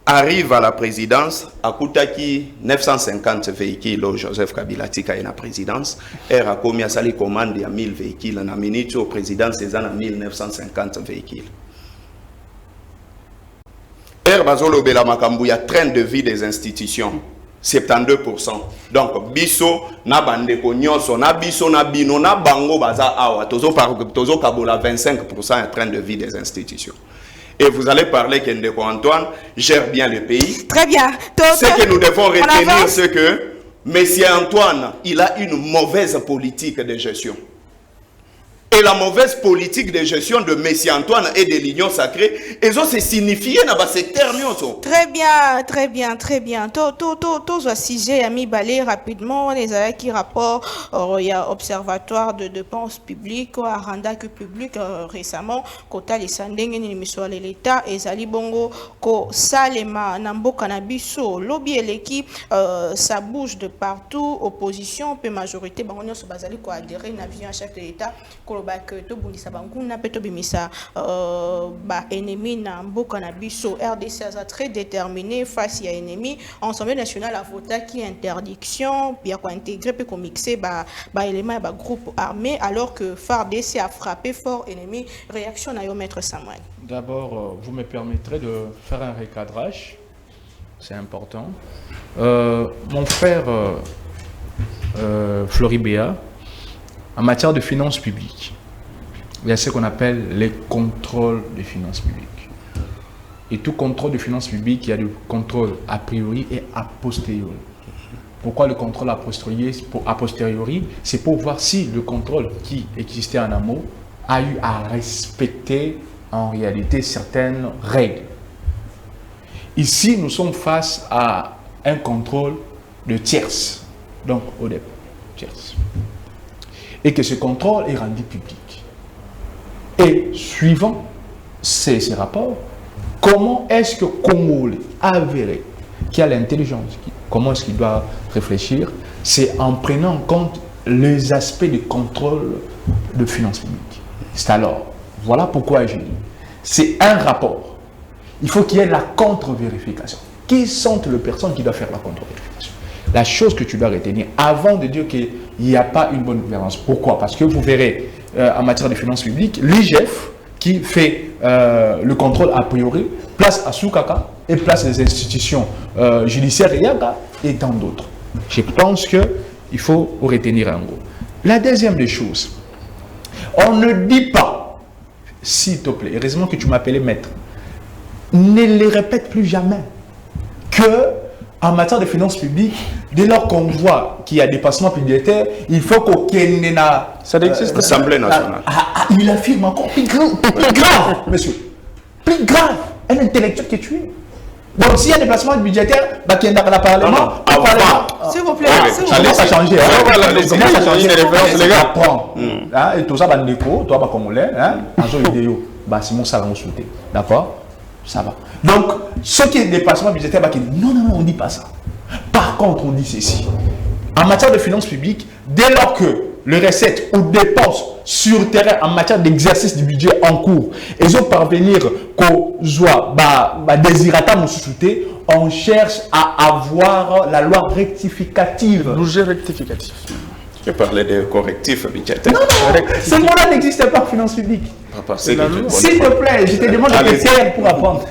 S2: arrive à la présidence, à Koutaki, 950 véhicules, Joseph Kabila Tika est la présidence, et à Komia Sali commande, il y a 1000 véhicules, dans la minute, au président, c'est 1950 véhicules. Et Bazolo Bela Makambu, il y a train de vie des institutions. 72%. Donc, biso, na bande ko nyonso, na biso, na bino, na bango, baza awa, tozo kabola 25% en train de vie des institutions. Et vous allez parler qu'Endeko Antoine gère bien le pays.
S1: Très bien.
S2: Ce que nous devons retenir, c'est que Monsieur Antoine, il a une mauvaise politique de gestion. Et la mauvaise politique de gestion de Messie Antoine et de l'Union sacrée, ils ont se signifié dans ce secteur.
S1: Très bien, très bien, très bien. Tous les sujets a mis balai rapidement. Les qui rapport, il y a observatoire de dépenses publiques, à Randak public récemment, Kota les Sandeng et les l'État et Zali Bongo, Ko Salema, Nambo Canabiso, lobby et l'équipe, ça bouge de partout, opposition, peu majorité, Bangonio se basali ko adhérer, n'avion à chef de l'État, que to bundisa banguna peto bimisa ba ennemi na mboka na biso. RDC a très déterminé face à ennemi. Ensemble national a voté qui interdiction bien quoi intégrer peut mixer ba éléments ba groupe armé alors que FARDC a frappé fort ennemi. Réaction à maître Samuel.
S4: D'abord, vous me permettrez de faire un recadrage. C'est important. Mon frère Floribéa, en matière de finances publiques, il y a ce qu'on appelle les contrôles de finances publiques. Et tout contrôle de finances publiques, il y a du contrôle a priori et a posteriori. Pourquoi le contrôle a posteriori? C'est pour voir si le contrôle qui existait en amont a eu à respecter en réalité certaines règles. Ici, nous sommes face à un contrôle de tierces, donc ODEP, tierces. Et que ce contrôle est rendu public. Et suivant ces rapports, comment est-ce que Congolais avéré qui a l'intelligence, comment est-ce qu'il doit réfléchir? C'est en prenant en compte les aspects de contrôle de finances publiques. C'est alors, voilà pourquoi je dis, c'est un rapport. Il faut qu'il y ait la contre-vérification. Qui sont les personnes qui doivent faire la contre-vérification? La chose que tu dois retenir avant de dire qu'il n'y a pas une bonne gouvernance. Pourquoi? Parce que vous verrez en matière de finances publiques, l'IGF qui fait le contrôle a priori, place à Soukaka et place les institutions judiciaires et tant d'autres. Je pense qu'il faut retenir en gros. La deuxième des choses, on ne dit pas, s'il te plaît, heureusement que tu m'appelais maître, ne les répète plus jamais que en matière de finances publiques, dès lors qu'on voit qu'il y a des dépassement budgétaire, il faut qu'on ait
S3: ça existe.
S2: L'Assemblée nationale.
S4: Il affirme encore plus grave, monsieur. Plus grave, un intellectuel qui est tué. Donc, s'il y a un déplacement budgétaire, bah, qu'il y a dans le Parlement,
S1: s'il vous plaît,
S4: ça laisse à changer.
S2: Comment ça change les références, les gars?
S4: Et tout ça, bah, l'écho, toi, bah, congolais, en zone vidéo, bah, c'est mon salon souhaité. D'accord? Ça va. Donc, ce qui est déplacement budgétaire, bah, non, on ne dit pas ça. Par contre, on dit ceci. En matière de finances publiques, dès lors que les recettes ou dépenses sur terrain en matière d'exercice du budget en cours, et ont parvenir qu'au soit désirata souté, on cherche à avoir la loi rectificative.
S3: Budget rectificatif.
S2: Je parlais de correctifs budgétaires.
S4: Non, ce mot-là n'existe pas en finances publiques. S'il te plaît, je te demande de faire pour apprendre.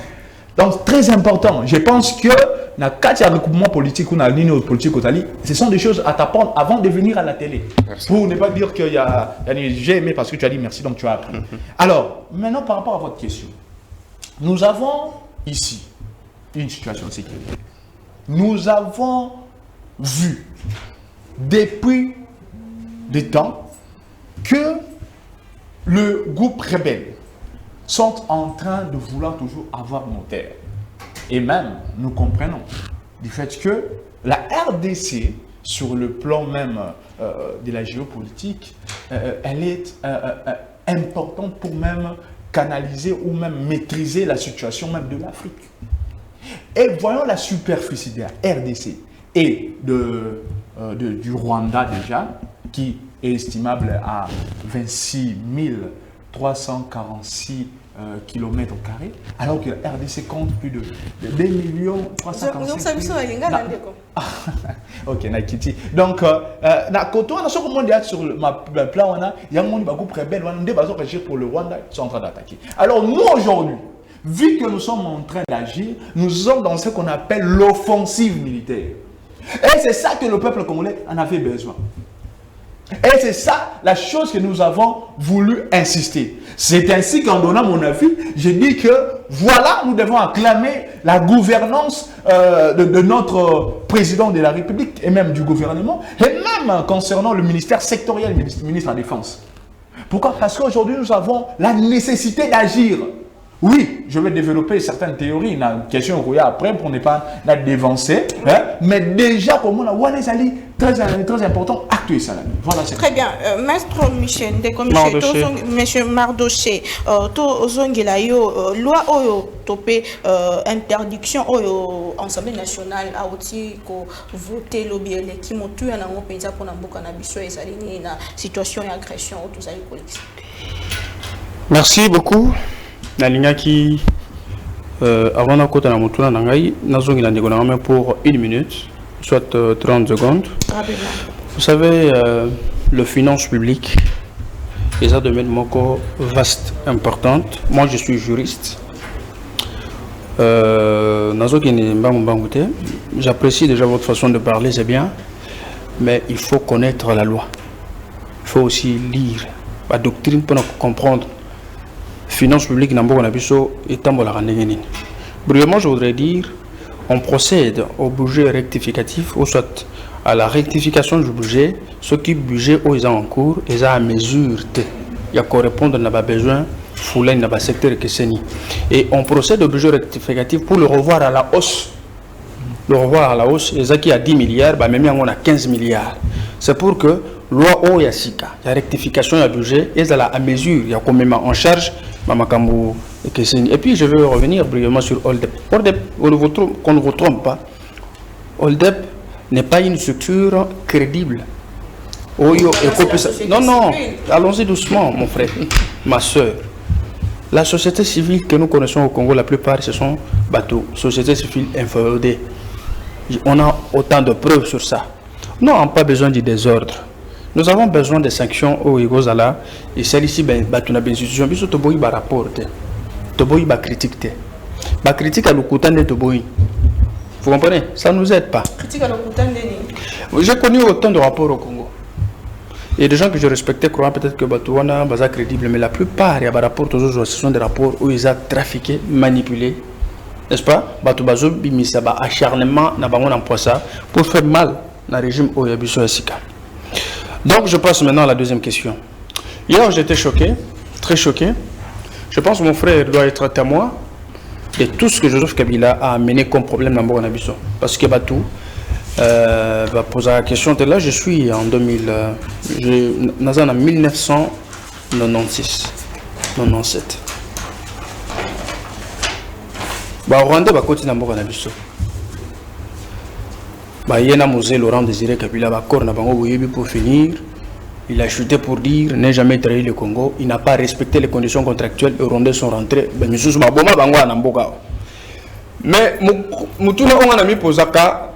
S4: Donc, très important. Je pense que dans le recoupement politique ou dans la ligne politique, ce sont des choses à t'apprendre avant de venir à la télé. Merci. Pour ne pas dire qu'il y a... J'ai aimé parce que tu as dit merci, donc tu as appris. Alors, maintenant, par rapport à votre question. Nous avons ici une situation de sécurité. Nous avons vu depuis des temps que le groupe rebelle sont en train de vouloir toujours avoir nos terres. Et même, nous comprenons du fait que la RDC, sur le plan même de la géopolitique, elle est importante pour même canaliser ou même maîtriser la situation même de l'Afrique. Et voyons la superficie de la RDC et du Rwanda déjà, qui est estimable à 26 346 km², alors que la RDC compte plus de 2 345 000. Ok, Nakiti. Donc, quand on a sur le plan, il y a un monde qui est rebelle, on a agir pour le Rwanda, ils sont en train d'attaquer. Alors, nous aujourd'hui, vu que nous sommes en train d'agir, nous sommes dans ce qu'on appelle l'offensive militaire. Et c'est ça que le peuple congolais en avait besoin. Et c'est ça la chose que nous avons voulu insister. C'est ainsi qu'en donnant mon avis, j'ai dit que voilà, nous devons acclamer la gouvernance de notre président de la République et même du gouvernement, et même concernant le ministère sectoriel, le ministre de la Défense. Pourquoi? Parce qu'aujourd'hui, nous avons la nécessité d'agir. Oui, je vais développer certaines théories, une question après pour ne pas la dévancer, mais déjà pour moi, très important, acte ça. Voilà,
S1: très bien. Maître Michel, Monsieur Mardoché, loi oyo topé interdiction oyo Assemblée nationale a aussi voté lobby qui monte na ngopenza pour namboka na biso ezali na situation d'agression tout ça collectif.
S3: Merci beaucoup. Nalingaki avant de côté na mutuna nangai nazongi na ndeko na pour 1 minute soit 30 secondes. Vous savez le finance publique les a domaine moko vaste importante. Moi je suis juriste. J'apprécie déjà votre façon de parler, c'est bien, mais il faut connaître la loi. Il faut aussi lire la doctrine pour comprendre. Finance publique brièvement, je voudrais dire, on procède au budget rectificatif, ou soit à la rectification du budget, ce qui budget est en cours, est à mesure de, il y a correspondre à nos besoins, fouler dans le secteur que c'est. Et on procède au budget rectificatif pour le revoir à la hausse. Le revoir à la hausse, et qui a 10 milliards, bah même on a 15 milliards. C'est pour que loi o yasika, la rectification du budget est à mesure, il y a quand même en charge. Et puis je veux revenir brièvement sur Oldep. Oldep, qu'on ne vous trompe pas, Oldep n'est pas une structure crédible. Non, allons-y doucement, mon frère, ma soeur. La société civile que nous connaissons au Congo, la plupart, ce sont bateaux, société civile inféodée. On a autant de preuves sur ça. Nous n'avons pas besoin du désordre. Nous avons besoin de sanctions au Igozala et celle-ci, tu as besoin de choses, rapport, de critique. La critique à l'Okutan de Toboy. Vous comprenez? Ça ne nous aide pas. J'ai connu autant de rapports au Congo. Il y a des gens que je respectais, croyant peut-être que Batouana est crédible, mais la plupart, il y a des rapports, ce sont des rapports où ils ont trafiqué, manipulé
S5: n'est-ce pas? Batubazo bimisa ba acharnement na bango na poissa pour faire mal na régime Oyabiso Sika. Donc je passe maintenant à la deuxième question. Hier j'étais choqué, très choqué. Je pense que mon frère doit être témoin de tout ce que Joseph Kabila a amené comme problème dans Mboko Nabiso. Parce que Batou va poser la question. Là, je suis en 1996, 97. Rwanda va continuer dans Mboko Nabiso. Yena Mosé Laurent Désiré Kabila va corps na bango pour finir. Il a chuté pour dire n'a jamais trahi le Congo. Il n'a pas respecté les conditions contractuelles. Les Rwandais sont rentrés. Mais Moutouna on a mis Posaka.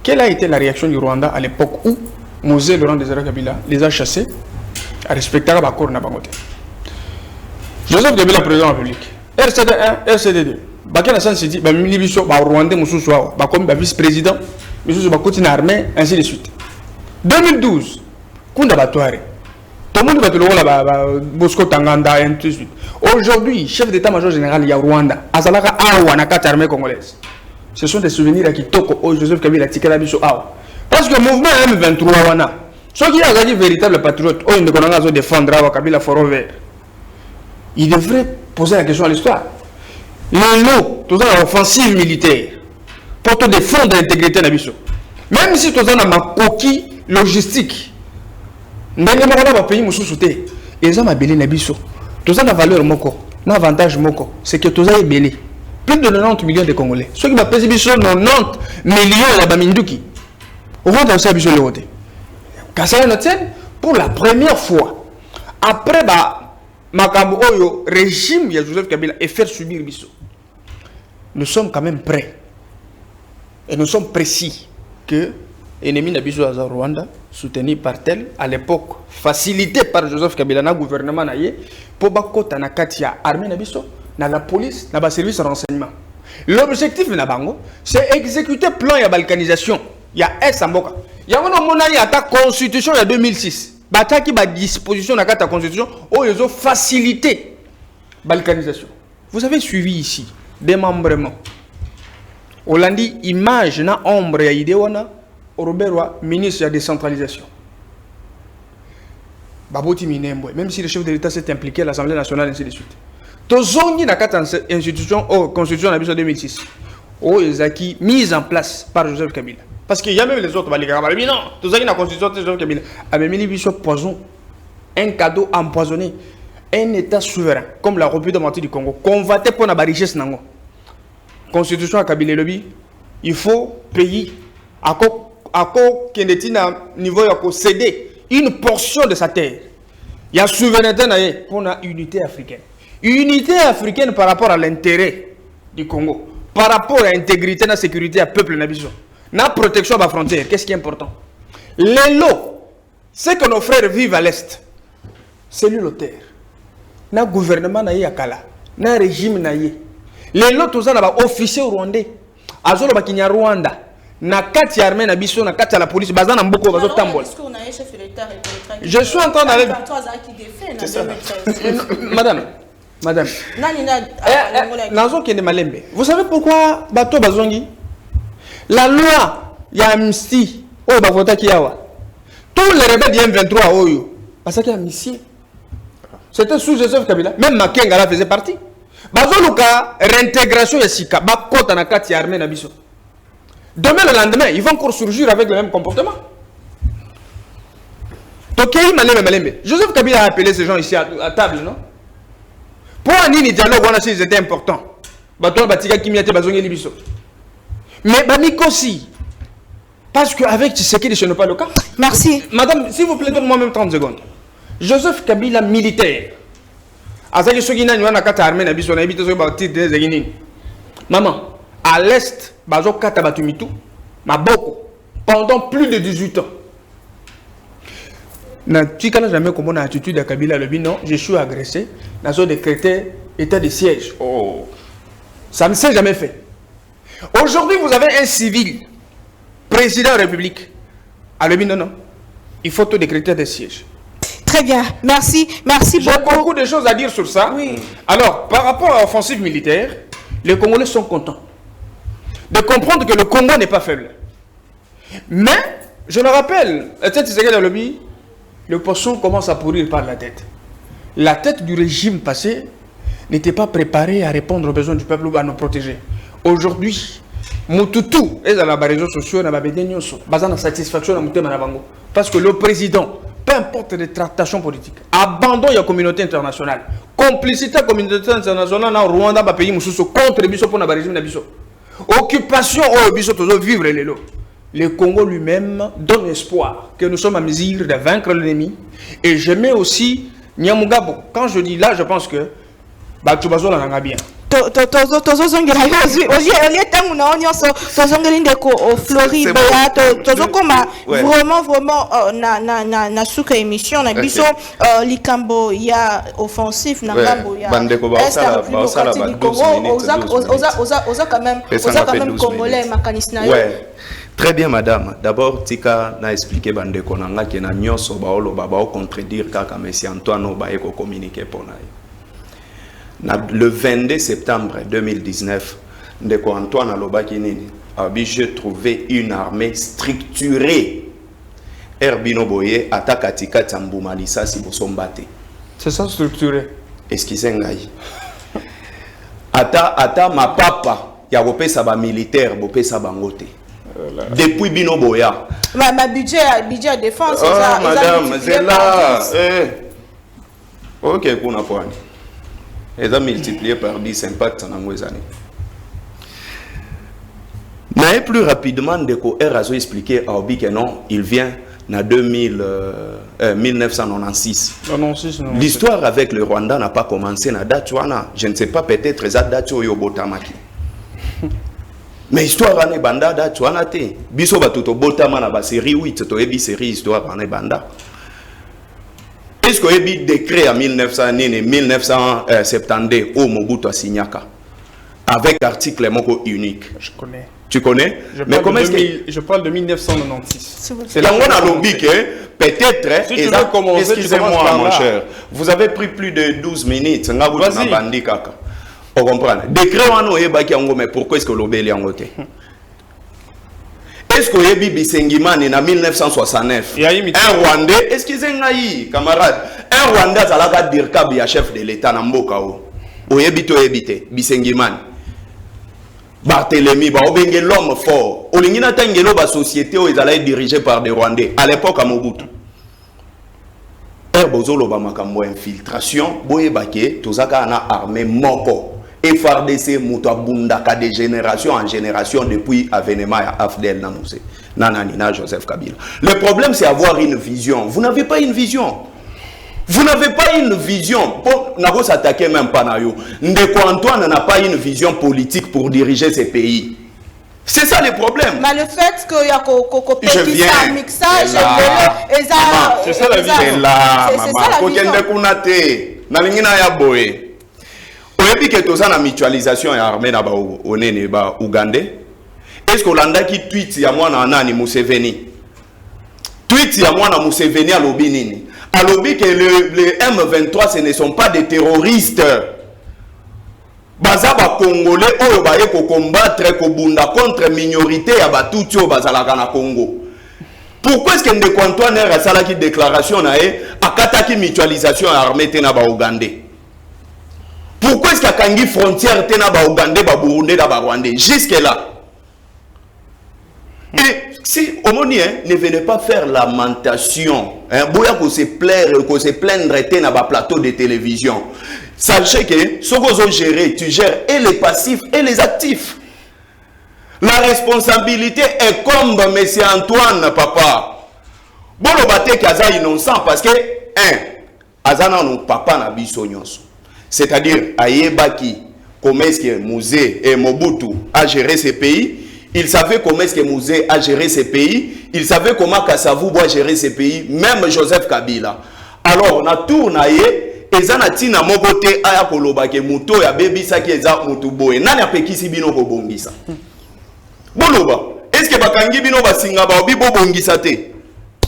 S5: Quelle a été la réaction du Rwanda à l'époque où Mosé Laurent Désiré Kabila les a chassés à respecter la Bakor na Bangote? Joseph Kabila, président de la République. RCD 1, RCD 2. Bakena San Sidi, Milibiso, Rwandais, Moussousoua, comme vice-président, Moussousoua, Bakotine armée, ainsi de suite. 2012. Tout le monde va te le voir Bosco Tanganda et ainsi de suite. Aujourd'hui, chef d'état-major général, il y a Rwanda. Azalaka Awa, Nakata armée congolaise. Ce sont des souvenirs qui toquent au Joseph Kabila Tikalabiso Awa. Parce que le mouvement M23 Wana, ceux qui ont dit véritable patriote, ils ne connaissent pas défendre Awa Kabila Foro Vert. Il devrait poser la question à l'histoire. Les lots, tout ça, l'offensive militaire, pour te défendre l'intégrité de Nabiso. Même si tout ça, on a ma coquille logistique. Ndenge moko na pays mususu te eza mabele na biso toza na valeur moko na avantage moko c'est que toza ebele plus de 90 millions de Congolais ceux qui va peser biso 90 millions ya baminduki Rwanda aussi biso le wote kasala na tienne pour la première fois après makambo oyo régime ya Joseph Kabila et faire subir biso nous sommes quand même prêts et nous sommes précis que ennemi Nabiso à Rwanda, soutenu par tel, à l'époque, facilité par Joseph Kabila, na gouvernement naïe, pour bakota na katia armée Nabiso, na la police, na ba service de renseignement. L'objectif na bango, c'est exécuter plan ya balkanisation. Ya Samboka. Ya ono monani ata constitution ya 2006. Bataki ba disposition na kata constitution, oh ils ont facilité balkanisation. Vous avez suivi ici démembrement. Hollandi image na ombre ya idéona. Robert ministre de la décentralisation. Baboti Minembwe, même si le chef de l'État s'est impliqué à l'Assemblée nationale, ainsi de suite. Tozongi na kata institution, constitution en 2006. Ils ont mise en place par Joseph Kabila. Parce qu'il y a même les autres, mais non, Tozongi na constitution de Joseph Kabila. Avec Milibiso poison, un cadeau empoisonné, un État souverain, comme la République démocratique du Congo, convoité pour la richesse nango. Constitution à Kabila Lobby, il faut payer à niveau de céder une portion de sa terre. Il y a souveraineté pour la unité africaine. Unité africaine par rapport à l'intérêt du Congo, par rapport à l'intégrité et la sécurité du peuple nabiso. La protection de la frontière, qu'est-ce qui est important? Les lots, c'est que nos frères vivent à l'Est. C'est lui l'auteur. Le gouvernement naïe à Kala, le régime naïe. Les lots, tous ça, officiers rwandais. Azolo bakinya Rwanda. Na kati armée na biso na kati la police bazana mboko bazo tambola. Je suis en train d'aller Madame Nazo kende malembe. Vous savez pourquoi bato bazongi? La loi ya amnistie o ba vota kiawa. Tous les rebelles du M23 oyo parce qu'il y a amnistie. C'était sous Joseph Kabila, même Makengala faisait partie. Bazoluka réintégration ya sika ba kota na kati armée na biso. Demain, le lendemain, ils vont encore surgir avec le même comportement. Joseph Kabila a appelé ces gens ici à table, non? Pour un dialogue, on a dit qu'ils étaient importants. Mais Banikosi, parce qu'avec Tshisekedi, ce n'est pas le cas.
S1: Merci.
S5: Madame, s'il vous plaît, donne-moi même 30 secondes. Joseph Kabila, militaire. Maman, à l'est, pendant plus de 18 ans. Tu n'as jamais comment l'attitude de Kabila le non, je suis agressé, nous avons décrété état de siège. Oh, ça ne s'est jamais fait. Aujourd'hui, vous avez un civil, président de la République. À le non, il faut tout décréter des sièges.
S1: Très bien, merci beaucoup.
S5: J'ai beaucoup de choses à dire sur ça.
S1: Oui.
S5: Alors, par rapport à l'offensive militaire, Les Congolais sont contents de comprendre que le Congo n'est pas faible. Mais, je le rappelle, le poisson commence à pourrir par la tête. La tête du régime passé n'était pas préparée à répondre aux besoins du peuple ou à nous protéger. Aujourd'hui, Moutoutu est dans les réseaux sociaux, dans la satisfaction, parce que le président, peu importe les tractations politiques, abandonne la communauté internationale. Complicité de la communauté internationale dans Rwanda, dans pays contre le régime. Occupation au vivre les lots. Le Congo lui-même donne espoir que nous sommes à mesure de vaincre l'ennemi. Et je mets aussi Nyamugabo. Quand je dis là, je pense que Batubazo l'a bien.
S1: Vraiment na suka émission na biso likambo ya offensif na ngambo ya oza quand même congolais makanis na yo.
S2: Très bien, madame. D'abord, Tika n'a expliqué bande konanga qui na nyonso baolo baba au contredire kaka Messi Antoine Obaye ko communiquer pour naï. Le 22 septembre 2019, Ndeko Antoine Alobaki Nini a j'ai trouvé une armée structurée. Herbino Boye attaque à Tika Tamboumalissa si Bosombate.
S5: C'est ça structuré.
S2: Excusez-moi. Ata ma papa, ya bopé saba militaire, bopé saba ngote. Depuis Bino Boya.
S1: Ma budget défense,
S2: ça. Madame, c'est là. Ok, pour point. Ils ont multiplié par 10 impact en années. Mais plus rapidement, Ndeko Erazo expliqué à Obi que non, il vient en 1996. L'histoire avec le Rwanda n'a pas commencé à Datuana. Je ne sais pas, peut-être à Datu Yobotamaki. Mais l'histoire est banda Datuana te. Biso batuto botama na ba série 8, to ebi série histoire est banda. Est-ce qu'il y a eu un décret en 1972 où Mobutu a signé avec article unique?
S5: Je connais.
S2: Tu connais?
S5: Je parle de 1996.
S2: C'est là où on a lobby que peut-être...
S5: Si tu veux commencer,
S2: excusez-moi mon cher. Vous avez pris plus de 12 minutes.
S5: Vas-y.
S2: Vous comprenez? Décret on a eu mais pourquoi est-ce que lobby est en côté? Est-ce que Yebi Bisengimani en 1969, un Rwandais, excusez-moi, camarade, un Rwandais a dire qu'il y chef de l'État dans Mbokao. Oyebito Yebite, Bisengimani. Barthélemy, l'homme fort. Olingina Tangelo, la société où ils allaient dirigée par des Rwandais, à l'époque à Mobutu. Bozolo Bamakambo infiltration, Boyebake, Tozaka a armé Moko. FRDC Moutabundaka de génération en génération depuis avènement à Afdel Namousé, Nananina Joseph Kabila. Le problème c'est avoir une vision. Vous n'avez pas une vision. Vous n'avez pas une vision. Pour ne s'attaquer même pas à vous. Ndeko Antoine n'a pas une vision politique pour diriger ces pays. C'est ça le problème.
S1: Mais le fait qu'il y a un mixage,
S2: c'est ça la vision. C'est là, maman. Et que tout ça la mutualisation est armée na ba onene ba Ougandais. Est-ce que Hollanda qui tweet ya moi na nani Museveni? Tweet ya moi na Museveni à lobby nini? À lobby que les M23 ce ne sont pas des terroristes. Baza ba Congolais oyo ba ye ko combattre ko bunda contre minorité ya batuti o bazalaka na Congo. Pourquoi est-ce que Ndeko Antoine a sala qui déclaration na e akataki mutualisation armée te na ba Ougandais? Pourquoi est-ce qu'il y a une frontière entre Ougandais, Burundi et Rwandais? Jusque-là. Et si au moins ne venez pas faire lamentation, qu'on se plaindre dans le plateau de télévision, sachez que ce que vous gérez, tu gères et les passifs et les actifs. La responsabilité est comme M. Antoine, papa. Bon, le bâté qui est innocent parce que, Azana, non, papa n'a biso nyonso. C'est-à-dire, Ayebaki, comment est-ce que Mouzé et Mobutu a géré ces pays. Il savait comment est-ce que Mouzé a géré ces pays. Il savait comment Kassavou a géré ces pays. Même Joseph Kabila. Alors, on a tourné et Zanatina Mobote Aya Kolobake Muto ya Baby Saki Eza Mutuboe. Nani apekisi bino ko bongisa. Boloba. Est-ce que Bakangi bino basinga ba obi bo bongisa te?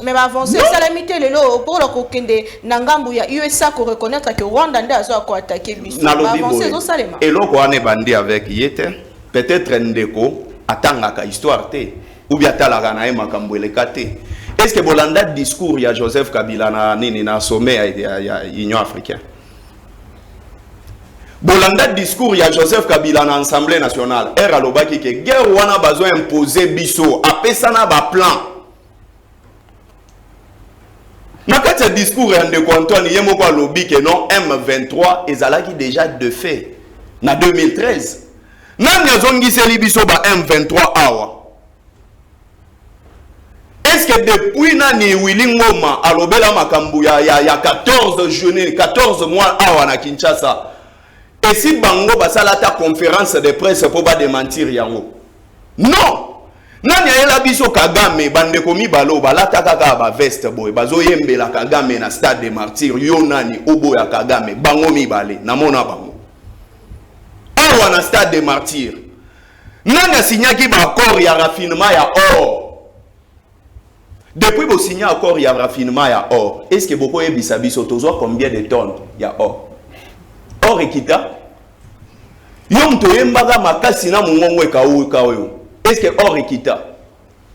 S1: Mais avancer, ça la mité le lot pour le kokende nangambu ya USA pour reconnaître que Rwanda nda azo ko attaquer biso. Avancer zo salema.
S2: Et loko ane bandi avec yete peut-être ndeko atangaka histoire te ou bien talaka na makambo elekate. Est-ce que bolanda discours ya Joseph Kabila na nini na sommet ya Union africaine? Bolanda discours ya Joseph Kabila na Assemblée nationale. Era lobaki ke guerre wana besoin imposer biso apesana ba plan. Na kati discours ya ndeko Antoine yemoko alobi ke non M23 ezalaki déjà de fait na 2013. Nani azongiseli biso ba M23 awa? Est-ce que depuis nani Willy Ngoma alobela makambu ya 14 journées 14 mois awa na Kinshasa? Et si bango basala ta conférence de presse pour pas démentir yango? Non. Nani ayela biso Kagame bande komi balo balata kaka ba veste boy bazo yembela Kagame na stade des martyrs yo nani obo ya Kagame bango mibale na mona bango awa na stade des martyrs nani asinyaki ba accord ya raffinement ya or depuis bo signé accord ya raffinement ya or est-ce que boko yebisa biso tozo combien de tonnes ya or ekita yo mto yembaga makasi na mungongo ekawo est-ce que or ekita?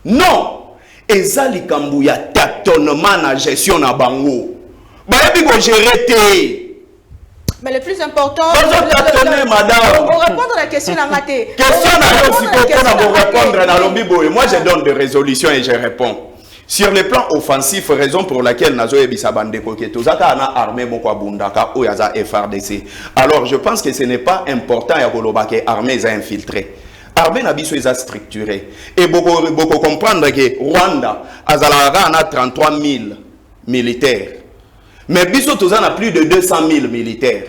S2: Non. Ezali kambu ya tâtonnement na gestion na bango. Bayebi ko gérer te.
S1: Mais le plus important,
S2: madame.
S1: Pour répondre à la question na ngate.
S2: Question na yo siko pour répondre na lobi boye. Moi je donne des résolutions et je réponds. Sur le plan offensif, raison pour laquelle nazo yebisa bandeko ke tozaka na armée moko abundaka o yaza FRDC. Alors je pense que ce n'est pas important ya koloba ke armée za infiltré. Armée nabiso est structuré. Et beaucoup comprendre que Rwanda a 33 000 militaires. Mais biso tozana plus de 200 000 militaires.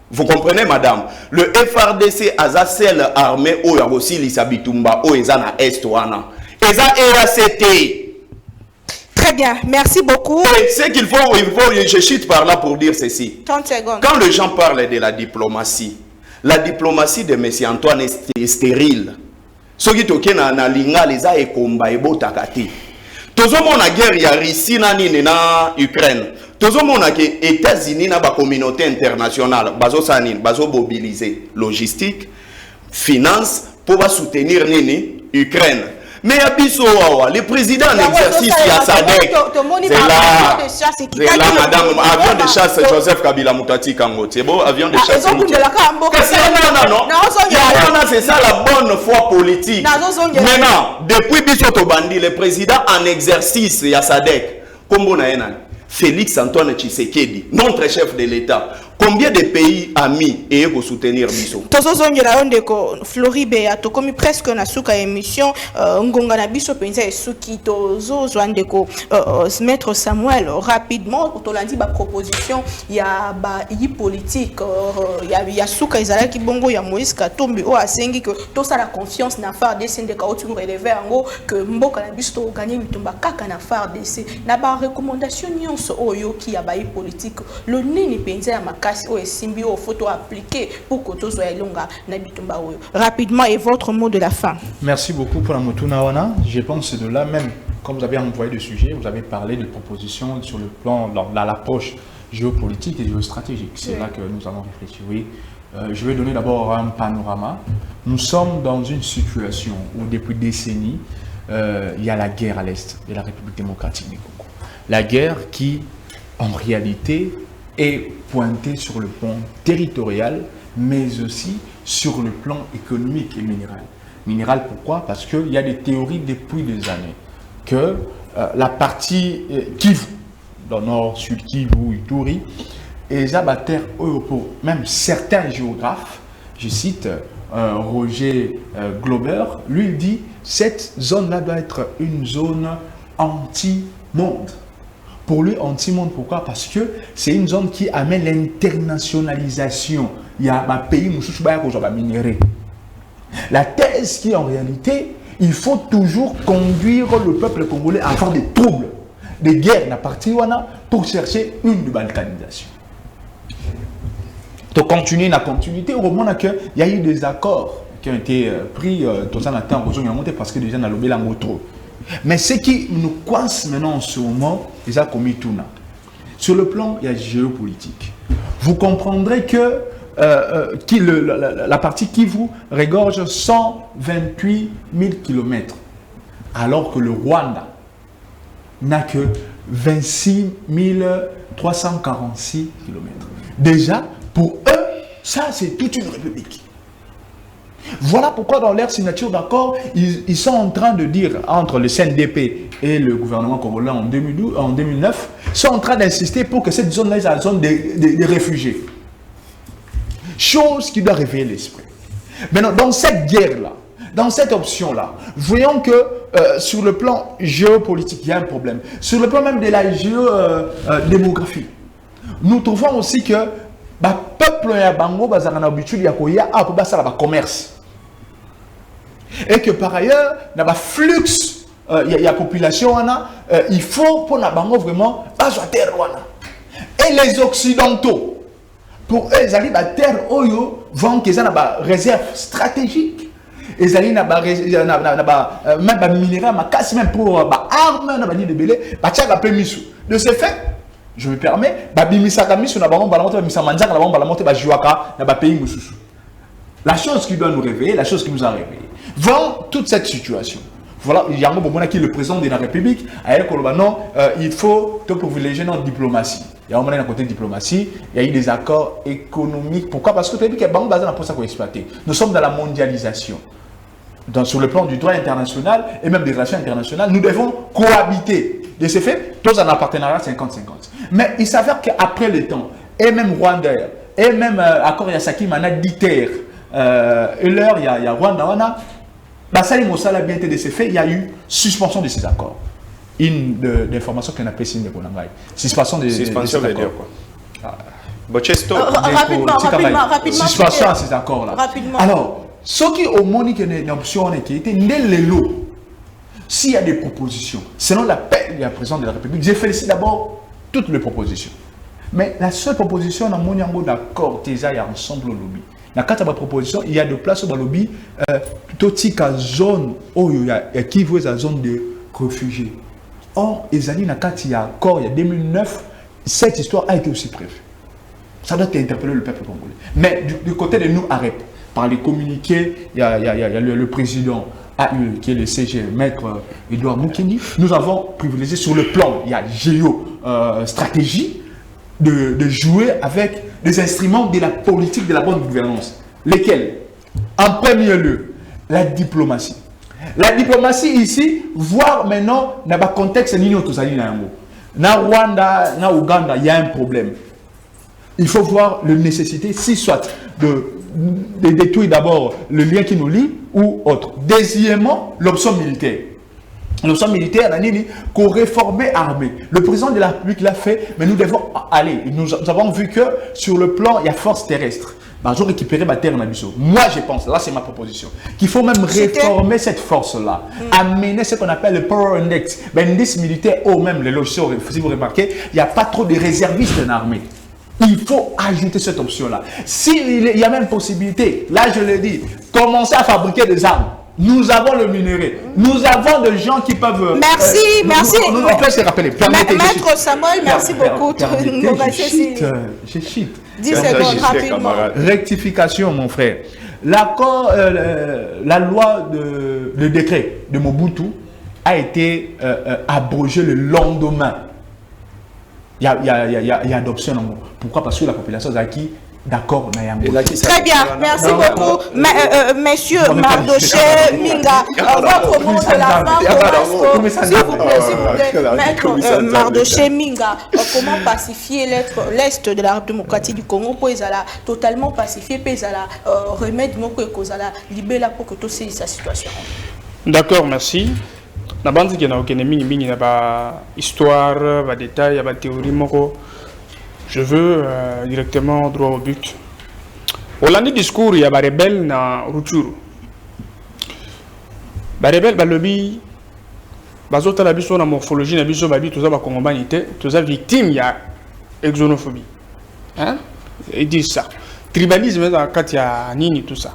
S2: Vous comprenez, madame? Le FRDC a seule armée où il y a aussi l'Isabitumba, où il y a na Est-Ouana. Et ça RACT.
S1: Très bien, merci beaucoup.
S2: C'est qu'il faut, je chute par là pour dire ceci.
S1: 30 secondes.
S2: Quand les gens parlent de la diplomatie de M. Antoine est stérile. Ce qui est na linga les a ekomba ebo takati. Tozomo na guerre ya Russie na nini na Ukraine. Tozomo na ke États-Unis na ba communauté internationale bazo sanine bazo mobiliser logistique, finance pour ba soutenir nini Ukraine. Mais abiso wawa le président en exercice ya SADC. C'est là madame avion de chasse Joseph Kabila Mutati Kango. C'est bon avion de chasse. Non, c'est ça la bonne foi politique. Maintenant, depuis biso to bandi le président en exercice ya SADC. Kombo na enan Félix Antoine Tshisekedi, notre chef de l'État. Combien de pays amis et pour soutenir biso?
S1: Tozozongela ondeko Floribe atokomi presque na suka émission ngonga na biso penza esuki tozozwandeko maître Samuel rapidement tolandi ba proposition ya ba yi politique ya suka ezalaki bongo ya Moïse Katumbi o asengi que to ça la confiance na FARDC ndeka otu relever ngo que mboka na biso to gagner mitumba kaka na FARDC na ba recommandation nyonso oyo ki ya ba yi politique le nini penza ya rapidement et votre mot de la fin.
S4: Merci beaucoup pour la Motunawana. Je pense que de là même, comme vous avez envoyé le sujet, vous avez parlé de propositions sur le plan, dans l'approche géopolitique et géostratégique. C'est là que nous allons réfléchir. Oui. Je vais donner d'abord un panorama. Nous sommes dans une situation où depuis des décennies, il y a la guerre à l'est de la République démocratique du Congo. La guerre qui, en réalité, est pointé sur le plan territorial, mais aussi sur le plan économique et minéral. Minéral, pourquoi? Parce qu'il y a des théories depuis des années que la partie Kivu, dans le nord, sud Kivu, Ituri, et les abatteurs pour même certains géographes, je cite Roger Glober, lui il dit cette zone-là doit être une zone anti-monde. Pour lui, anti-monde, pourquoi? Parce que c'est une zone qui amène l'internationalisation. Il y a un pays qui va minérer. La thèse qui, en réalité, il faut toujours conduire le peuple congolais à faire des troubles, des guerres à partir pour chercher une balkanisation. De continuer la continuité, au moment où il y a eu des accords qui ont été pris, parce que déjà, dans le trop. Mais ce qui nous coince maintenant en ce moment, ils ont commis tout là. Sur le plan, il y a géopolitique. Vous comprendrez que la partie Kivu regorge 128 000 km, alors que le Rwanda n'a que 26 346 km. Déjà, pour eux, ça c'est toute une république. Voilà pourquoi dans leur signature d'accord, ils sont en train de dire, entre le CNDP et le gouvernement congolais en 2009, sont en train d'insister pour que cette zone-là soit la zone des réfugiés. Chose qui doit réveiller l'esprit. Maintenant, dans cette guerre-là, dans cette option-là, voyons que sur le plan géopolitique, il y a un problème. Sur le plan même de la géodémographie, nous trouvons aussi que le peuple a l'habitude de commerce. Et que par ailleurs, dans le flux, il y a la population, il faut pour la banque vraiment pas sur terre. Et les Occidentaux, pour eux, ils arrivent à terre, vont qu'ils ont une réserve stratégique. Ils ont même minerai, même pour armes, de ce fait, je me permets, la chose qui doit nous réveiller, la chose qui nous a réveillés. Dans toute cette situation, voilà, il y a un moment qui est le président de la République, il faut privilégier notre diplomatie. Il y a un moment d'un côté diplomatie, il y a eu des accords économiques. Pourquoi? Parce que nous sommes dans la mondialisation. Sur le plan du droit international et même des relations internationales, nous devons cohabiter. De ce fait, tous en un partenariat 50-50. Mais il s'avère qu'après le temps, et même Rwanda, et même accord Yasaki, Mana Diter, et l'heure, il y a Rwanda, de ce fait, il y a eu suspension de ces accords. Une d'informations qu'on appelle signe de Konangai. Suspension de ces accords.
S1: Rapidement.
S4: Suspension de ces accords-là. Alors, ce qui au monde qui est une option qui était l'élo. S'il y a des propositions, selon l'appel du président de la République, je félicite d'abord toutes les propositions. Mais la seule proposition, dans mon d'accord, il y a ensemble le lobby. Dans la proposition, il y a de place au lobby, plutôt tika zone où il y a qui veut la zone de réfugiés. Or, il y a accord, il y a 2009, cette histoire a été aussi prévue. Ça doit interpeller le peuple congolais. Mais du côté de nous, arrête. Par les communiqués, il y a le président AU, qui est le CG, maître Edouard Moukeni. Nous avons privilégié sur le plan, il y a géostratégie, de jouer avec des instruments de la politique de la bonne gouvernance. Lesquels? En premier lieu, la diplomatie. La diplomatie ici, voir maintenant, dans le contexte, na Rwanda, na Ouganda, il y a un problème. Il faut voir la nécessité, si soit de détruire d'abord le lien qui nous lie ou autre. Deuxièmement, l'option militaire. L'option militaire, qu'on réformer l'armée. Le président de la République l'a fait, mais nous devons aller. Nous avons vu que sur le plan, il y a force terrestre. J'ai récupéré ma terre. Moi, je pense, là c'est ma proposition, qu'il faut même réformer cette force-là, amener ce qu'on appelle le Power Index. L'indice militaire, ou même les logiciels, si vous remarquez, il n'y a pas trop de réservistes dans l'armée. Il faut ajouter cette option-là. S'il y a même possibilité, là je le dis, commencer à fabriquer des armes. Nous avons le minerai. Nous avons des gens qui peuvent...
S1: Merci.
S4: On peut se rappeler.
S1: Maître Samuel, merci beaucoup.
S4: Je chite.
S1: 10 secondes, rapidement.
S4: Rectification, mon frère. L'accord, la loi, le décret de Mobutu a été abrogé le lendemain. Il y a adoption. Pourquoi? Parce que la population a acquis d'accord.
S1: Très bien, merci beaucoup. Messieurs Mardoché, Minga, votre mot de la fin, s'il vous plaît, Maître Mardoché, Minga, comment pacifier l'Est de la République démocratique du Congo pour qu'ils soient totalement pacifiés, pour qu'ils remède libérer pour que tout saisisse sa situation.
S3: D'accord, merci. Na bandi qui na okene mingi na ba histoire, ba détail, ba théorie moko. Je veux directement droit au but. Au lundi discours, il y a des rebelles na Rutshuru. Les rebelles, le lobby, la biso na morphologie, na biso babi, tout ça va combattre, tout ça victime, il y a exonophobie. Hein? Ils disent ça. Tribalisme, quand il y a Nini, tout ça.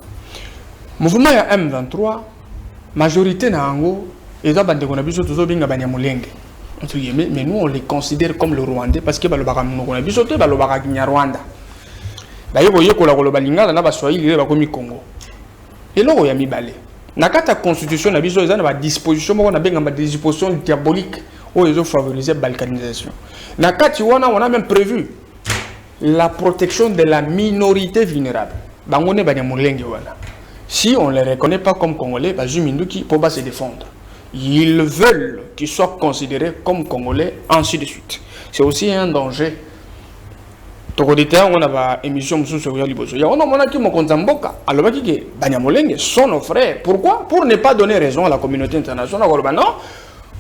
S3: Mouvement il y a M23, majorité na Ango,
S5: Et ça, bande konabiso toujours bien Banyamulenge. Mais nous on les considère comme le Rwandais parce que balobaka konabiso te balobaka Kinyarwanda. D'ailleurs, voyez que la Balinga na ba Swahili ba komi Congo. Et là, il y a mis balé. Dans la constitution, il y a des dispositions diaboliques où ils ont favorisé la balkanisation. Dans le cas on a même prévu la protection de la minorité vulnérable. Si on ne les reconnaît pas comme Congolais, ils ne peuvent pas se défendre. Ils veulent qu'ils soient considérés comme Congolais, ainsi de suite. C'est aussi un danger. On a une émission sur le Liboso. On a dit que sont nos frères. Pourquoi? Pour ne pas donner raison à la communauté internationale. Non,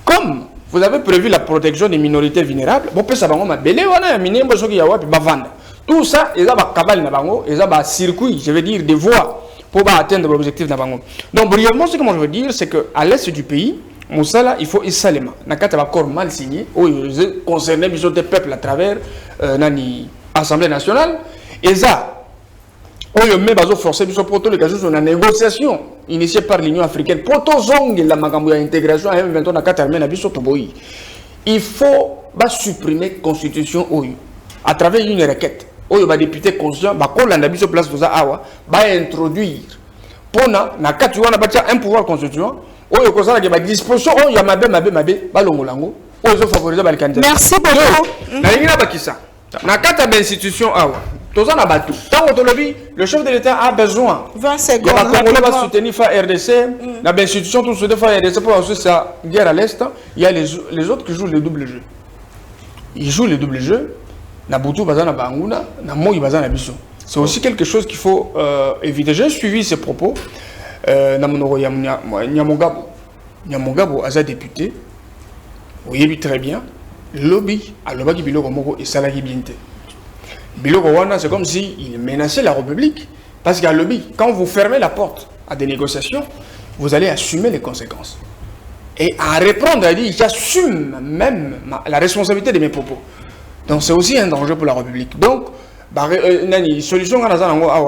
S5: comme vous avez prévu la protection des minorités vulnérables, tout ça, il y a un circuit, je veux dire, des voies pour atteindre l'objectif. Donc, brièvement, ce que moi je veux dire, c'est qu'à l'est du pays, Moussala, il faut Isalema. N'a pas accord mal signé, où ils concernaient des peuples à travers l'Assemblée nationale. Et ça, on y met forcé une négociation initiée par l'Union africaine. Pour tous la intégration à M23 il faut supprimer la constitution à travers une requête. Les députés conscients vont place introduire pour un pouvoir constituant. Merci beaucoup. Le chef de l'État a besoin.
S1: 20 secondes.
S5: Il va soutenir RDC. L'institution tout soutenir RDC pour ensuite sa guerre à l'Est. Il y a les autres qui jouent le double jeu. Ils jouent le double jeu. C'est aussi quelque chose qu'il faut éviter. J'ai suivi ces propos. Nyamongabo a député. Vous voyez très bien. Lobby à l'obaki biloko moko et salarié bienté. Biloko wana c'est comme si il menaçait la République parce qu'à lobby quand vous fermez la porte à des négociations, vous allez assumer les conséquences. Et à répondre à dire j'assume même la responsabilité de mes propos. Donc c'est aussi un danger pour la République. Donc solution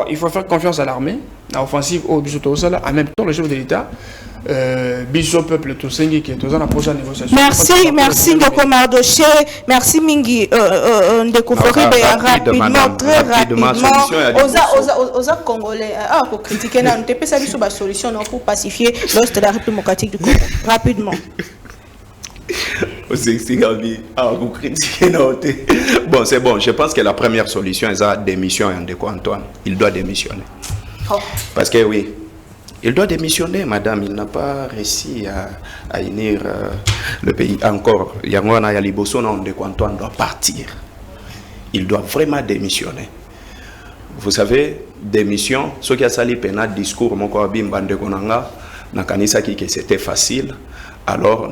S5: il faut faire confiance à l'armée, à l'offensive au Bissoto Osala, en même temps le chef de l'État. Biso peuple tout qui est dans la prochaine négociation.
S1: Merci Ndeko Mardoché, merci Mingi Ndeko Foribe rapidement, très rapidement. Aux Congolais, pour critiquer, on ne peut pas savoir la solution pour pacifier l'Ouest de la République démocratique du Congo. Rapidement.
S2: Bon, c'est bon. Je pense que la première solution est la démission de Ndeko Antoine. Il doit démissionner. Parce que oui. Il doit démissionner, madame. Il n'a pas réussi à unir le pays. Encore, Yangwana Yaliboso, Ndeko Antoine doit partir. Il doit vraiment démissionner. Vous savez, démission, ce qui a sali pena discours, mon corabim bandekonanga, nakanisa qui que c'était facile. Alors,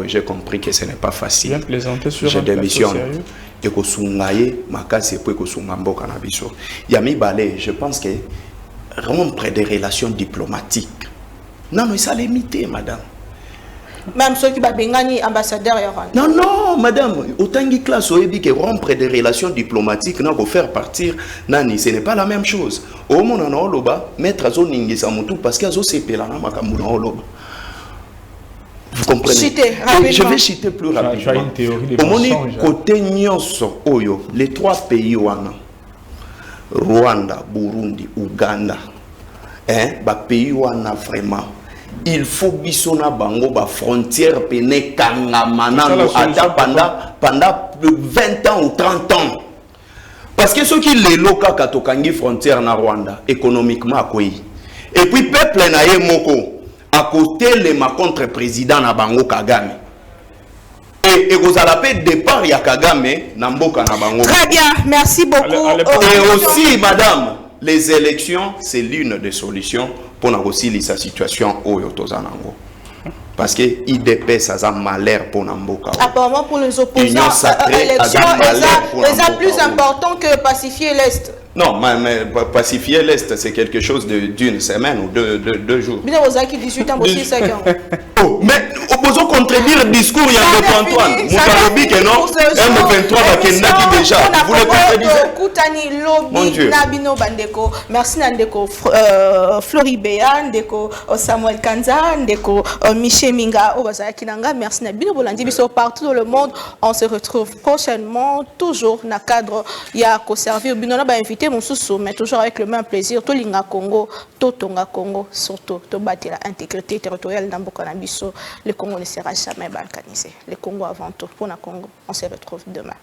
S2: j'ai compris que ce n'est pas facile. Je démissionne. Et que sungaye, makasi et que sungambo kanabiso. Yami Balé, je pense que rompre des relations diplomatiques. Non, mais ça limité, madame.
S1: Même ceux qui sont ambassadeurs.
S2: Non, non, madame. Autant que classe, que rompre des relations diplomatiques, non, faire partir, nani, ce n'est pas la même chose. Au monde, on a oloba, mettre à zone n'ingisamutu parce qu'il y a zone sepela na makamuna oloba. Vous comprenez?
S1: Citer,
S2: je vais citer plus rapidement.
S4: Tu as une théorie des
S2: au
S4: mensonges.
S2: Côté Nyonso, Oyo, les trois pays wana. Rwanda, Burundi, Ouganda, pays wana vraiment. Il faut bisona bango ba frontière pene kangamanano pendant 20 ans ou 30 ans. Parce que ceux qui les loka katokangi frontière na Rwanda économiquement à quoi. Et puis peuple na ye moko à côté les ma contre président na bango Kagame. Et vous allez départ ya Kagame na mboka na bango.
S1: Très bien, merci beaucoup.
S2: Et aussi madame, les élections c'est l'une des solutions pour négocier sa situation au Yotozanango. Parce que IDP ça a malheur pour Namboka.
S1: Apparemment pour les opposants, l'élection est plus important que pacifier l'Est.
S2: Non, mais pacifier l'Est, c'est quelque chose d'une semaine ou deux jours.
S1: Bien, vous avez 18 ans, aussi, 5 ans.
S2: Oh, mais vous avez contredire le discours, il y a Antoine. Moutalobi, que non, M23 va Kenaki déjà. Vous le contredisez. Mon Dieu.
S1: Merci Nandeko Floribéa, Ndeko Samuel Kanza, Ndeko Michel Minga, Obazaya Kinanga. Merci Nabino Bolandi. Partout dans le monde, on se retrouve prochainement, toujours dans le cadre, il y a qu'au servir. Bino n'a pas invité mon sous, mais toujours avec le même plaisir. Tout l'Inga Congo, tout Tonga Congo, surtout, tout bâtir l'intégrité territoriale dans Bokanabiso. Le Congo ne sera jamais balkanisé. Le Congo avant tout. Pour le Congo, on se retrouve demain.